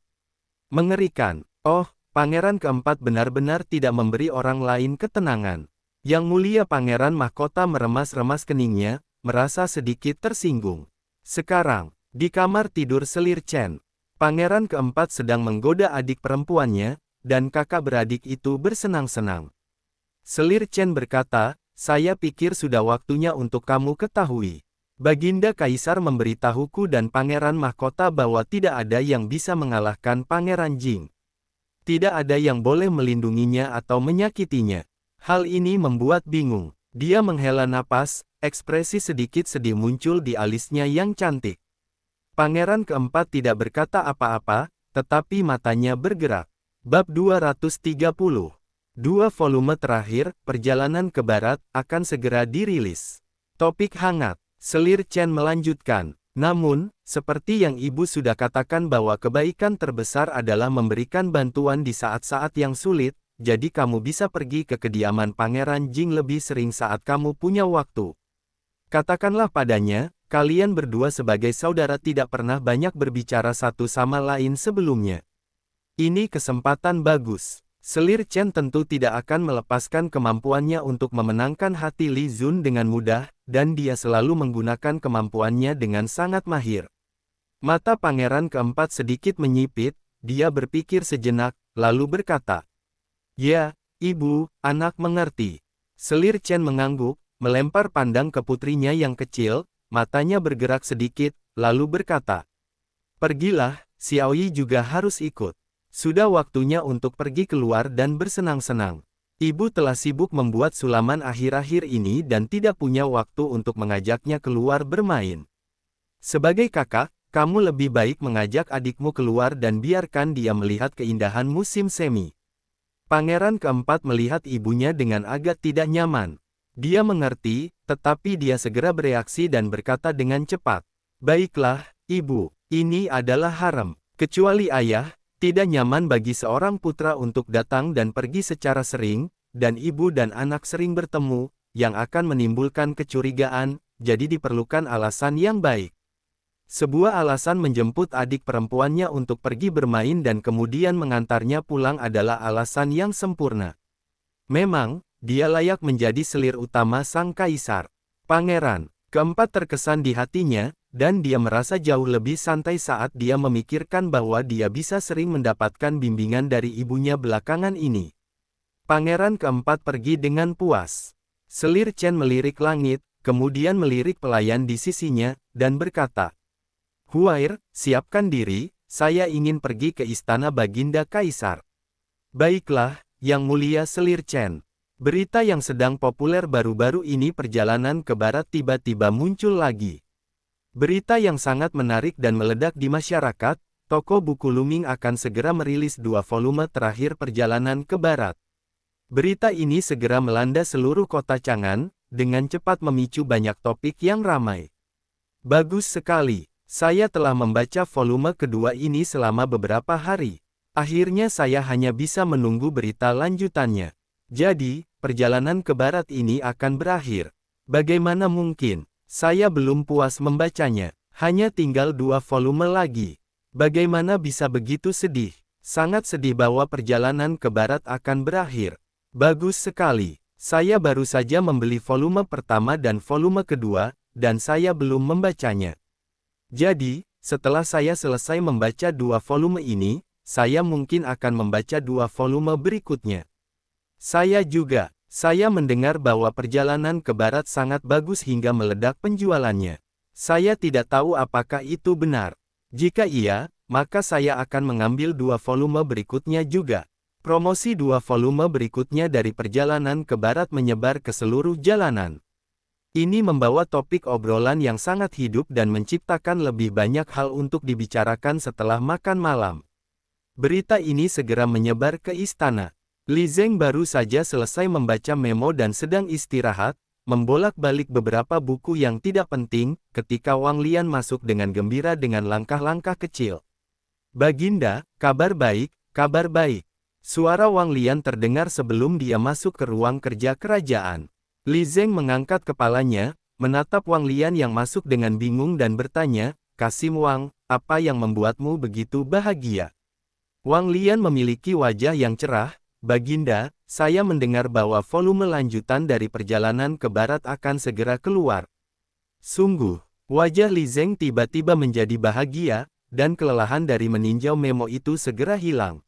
Mengerikan. Oh, Pangeran keempat benar-benar tidak memberi orang lain ketenangan. Yang Mulia Pangeran Mahkota meremas-remas keningnya, merasa sedikit tersinggung. Sekarang, di kamar tidur Selir Chen, Pangeran keempat sedang menggoda adik perempuannya, dan kakak beradik itu bersenang-senang. Selir Chen berkata, saya pikir sudah waktunya untuk kamu ketahui. Baginda Kaisar memberitahuku dan Pangeran Mahkota bahwa tidak ada yang bisa mengalahkan Pangeran Jing. Tidak ada yang boleh melindunginya atau menyakitinya. Hal ini membuat bingung. Dia menghela napas, ekspresi sedikit sedih muncul di alisnya yang cantik. Pangeran keempat tidak berkata apa-apa, tetapi matanya bergerak. Bab 230. Dua volume terakhir, Perjalanan ke Barat, akan segera dirilis. Topik hangat. Selir Chen melanjutkan. Namun, seperti yang ibu sudah katakan bahwa kebaikan terbesar adalah memberikan bantuan di saat-saat yang sulit, jadi kamu bisa pergi ke kediaman Pangeran Jing lebih sering saat kamu punya waktu. Katakanlah padanya, kalian berdua sebagai saudara tidak pernah banyak berbicara satu sama lain sebelumnya. Ini kesempatan bagus. Selir Chen tentu tidak akan melepaskan kemampuannya untuk memenangkan hati Li Zun dengan mudah, dan dia selalu menggunakan kemampuannya dengan sangat mahir. Mata Pangeran keempat sedikit menyipit, dia berpikir sejenak, lalu berkata, "Ya, ibu, anak mengerti." Selir Chen mengangguk, melempar pandang ke putrinya yang kecil, matanya bergerak sedikit, lalu berkata, "Pergilah, Xiaoyi juga harus ikut. Sudah waktunya untuk pergi keluar dan bersenang-senang. Ibu telah sibuk membuat sulaman akhir-akhir ini dan tidak punya waktu untuk mengajaknya keluar bermain. Sebagai kakak, kamu lebih baik mengajak adikmu keluar dan biarkan dia melihat keindahan musim semi." Pangeran keempat melihat ibunya dengan agak tidak nyaman. Dia mengerti, tetapi dia segera bereaksi dan berkata dengan cepat, "Baiklah, ibu, ini adalah harem. Kecuali ayah, tidak nyaman bagi seorang putra untuk datang dan pergi secara sering, dan ibu dan anak sering bertemu, yang akan menimbulkan kecurigaan, jadi diperlukan alasan yang baik." Sebuah alasan menjemput adik perempuannya untuk pergi bermain dan kemudian mengantarnya pulang adalah alasan yang sempurna. Memang, dia layak menjadi selir utama sang kaisar. Pangeran keempat terkesan di hatinya, dan dia merasa jauh lebih santai saat dia memikirkan bahwa dia bisa sering mendapatkan bimbingan dari ibunya belakangan ini. Pangeran keempat pergi dengan puas. Selir Chen melirik langit, kemudian melirik pelayan di sisinya, dan berkata, "Huair, siapkan diri, saya ingin pergi ke istana Baginda Kaisar." "Baiklah, Yang Mulia Selir Chen." Berita yang sedang populer baru-baru ini Perjalanan ke Barat tiba-tiba muncul lagi. Berita yang sangat menarik dan meledak di masyarakat, toko buku Luming akan segera merilis 2 volume terakhir Perjalanan ke Barat. Berita ini segera melanda seluruh kota Chang'an, dengan cepat memicu banyak topik yang ramai. "Bagus sekali, saya telah membaca volume kedua ini selama beberapa hari. Akhirnya saya hanya bisa menunggu berita lanjutannya. Jadi, perjalanan ke barat ini akan berakhir. Bagaimana mungkin? Saya belum puas membacanya. Hanya tinggal 2 volume lagi. Bagaimana bisa begitu sedih? Sangat sedih bahwa perjalanan ke barat akan berakhir. Bagus sekali. Saya baru saja membeli volume pertama dan volume kedua, dan saya belum membacanya. Jadi, setelah saya selesai membaca 2 volume ini, saya mungkin akan membaca 2 volume berikutnya. Saya mendengar bahwa perjalanan ke barat sangat bagus hingga meledak penjualannya. Saya tidak tahu apakah itu benar. Jika iya, maka saya akan mengambil 2 volume berikutnya juga. Promosi 2 volume berikutnya dari perjalanan ke barat menyebar ke seluruh jalanan. Ini membawa topik obrolan yang sangat hidup dan menciptakan lebih banyak hal untuk dibicarakan setelah makan malam. Berita ini segera menyebar ke istana. Li Zeng baru saja selesai membaca memo dan sedang istirahat, membolak-balik beberapa buku yang tidak penting, ketika Wang Lian masuk dengan gembira dengan langkah-langkah kecil. Baginda, kabar baik, kabar baik. Suara Wang Lian terdengar sebelum dia masuk ke ruang kerja kerajaan. Li Zeng mengangkat kepalanya, menatap Wang Lian yang masuk dengan bingung dan bertanya, "Kasim Wang, apa yang membuatmu begitu bahagia?" Wang Lian memiliki wajah yang cerah. "Baginda, saya mendengar bahwa volume lanjutan dari perjalanan ke barat akan segera keluar." Sungguh, wajah Li Zeng tiba-tiba menjadi bahagia, dan kelelahan dari meninjau memo itu segera hilang.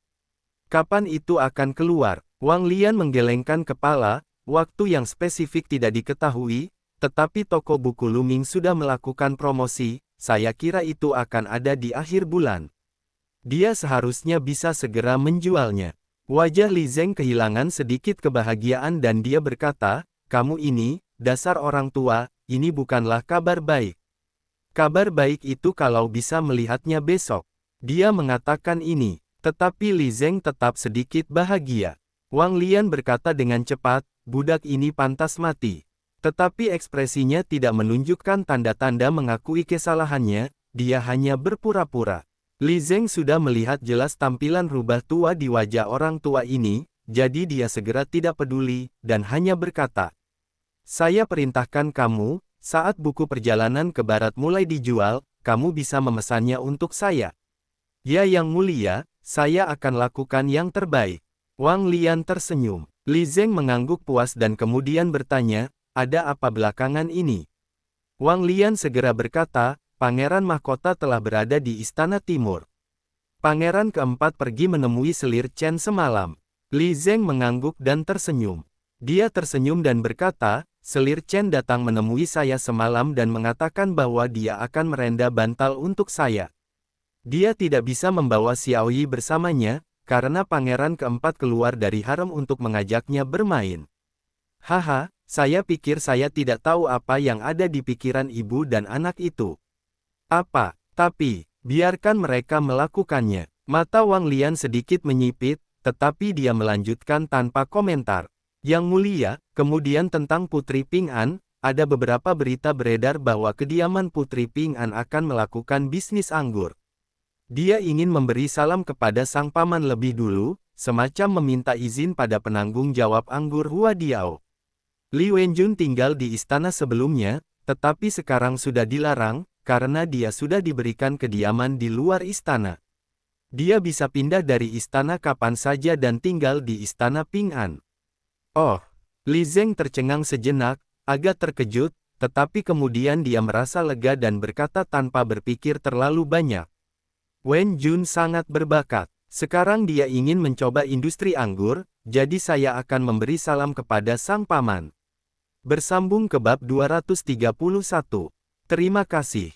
"Kapan itu akan keluar?" Wang Lian menggelengkan kepala. Waktu yang spesifik tidak diketahui, tetapi toko buku Luming sudah melakukan promosi, saya kira itu akan ada di akhir bulan. Dia seharusnya bisa segera menjualnya. Wajah Li Zeng kehilangan sedikit kebahagiaan dan dia berkata, "Kamu ini, dasar orang tua, ini bukanlah kabar baik. Kabar baik itu kalau bisa melihatnya besok." Dia mengatakan ini, tetapi Li Zeng tetap sedikit bahagia. Wang Lian berkata dengan cepat, "Budak ini pantas mati." Tetapi ekspresinya tidak menunjukkan tanda-tanda mengakui kesalahannya, dia hanya berpura-pura. Li Zeng sudah melihat jelas tampilan rubah tua di wajah orang tua ini, jadi dia segera tidak peduli, dan hanya berkata, "Saya perintahkan kamu, saat buku perjalanan ke barat mulai dijual, kamu bisa memesannya untuk saya." "Ya Yang Mulia, saya akan lakukan yang terbaik." Wang Lian tersenyum. Li Zeng mengangguk puas dan kemudian bertanya, "Ada apa belakangan ini?" Wang Lian segera berkata, "Pangeran Mahkota telah berada di Istana Timur. Pangeran keempat pergi menemui Selir Chen semalam." Li Zeng mengangguk dan tersenyum. Dia tersenyum dan berkata, "Selir Chen datang menemui saya semalam dan mengatakan bahwa dia akan merenda bantal untuk saya. Dia tidak bisa membawa Xiao Yi bersamanya, karena pangeran keempat keluar dari harem untuk mengajaknya bermain." "Haha, saya pikir saya tidak tahu apa yang ada di pikiran ibu dan anak itu." "Apa? Tapi, biarkan mereka melakukannya." Mata Wang Lian sedikit menyipit, tetapi dia melanjutkan tanpa komentar. "Yang Mulia, kemudian tentang Putri Ping An, ada beberapa berita beredar bahwa kediaman Putri Ping An akan melakukan bisnis anggur. Dia ingin memberi salam kepada sang paman lebih dulu, semacam meminta izin pada penanggung jawab anggur Hua Diao. Li Wenjun tinggal di istana sebelumnya, tetapi sekarang sudah dilarang, karena dia sudah diberikan kediaman di luar istana. Dia bisa pindah dari istana kapan saja dan tinggal di istana Ping An." "Oh." Li Zeng tercengang sejenak, agak terkejut, tetapi kemudian dia merasa lega dan berkata tanpa berpikir terlalu banyak, "Wen Jun sangat berbakat. Sekarang dia ingin mencoba industri anggur, jadi saya akan memberi salam kepada sang paman." Bersambung ke bab 231. Terima kasih.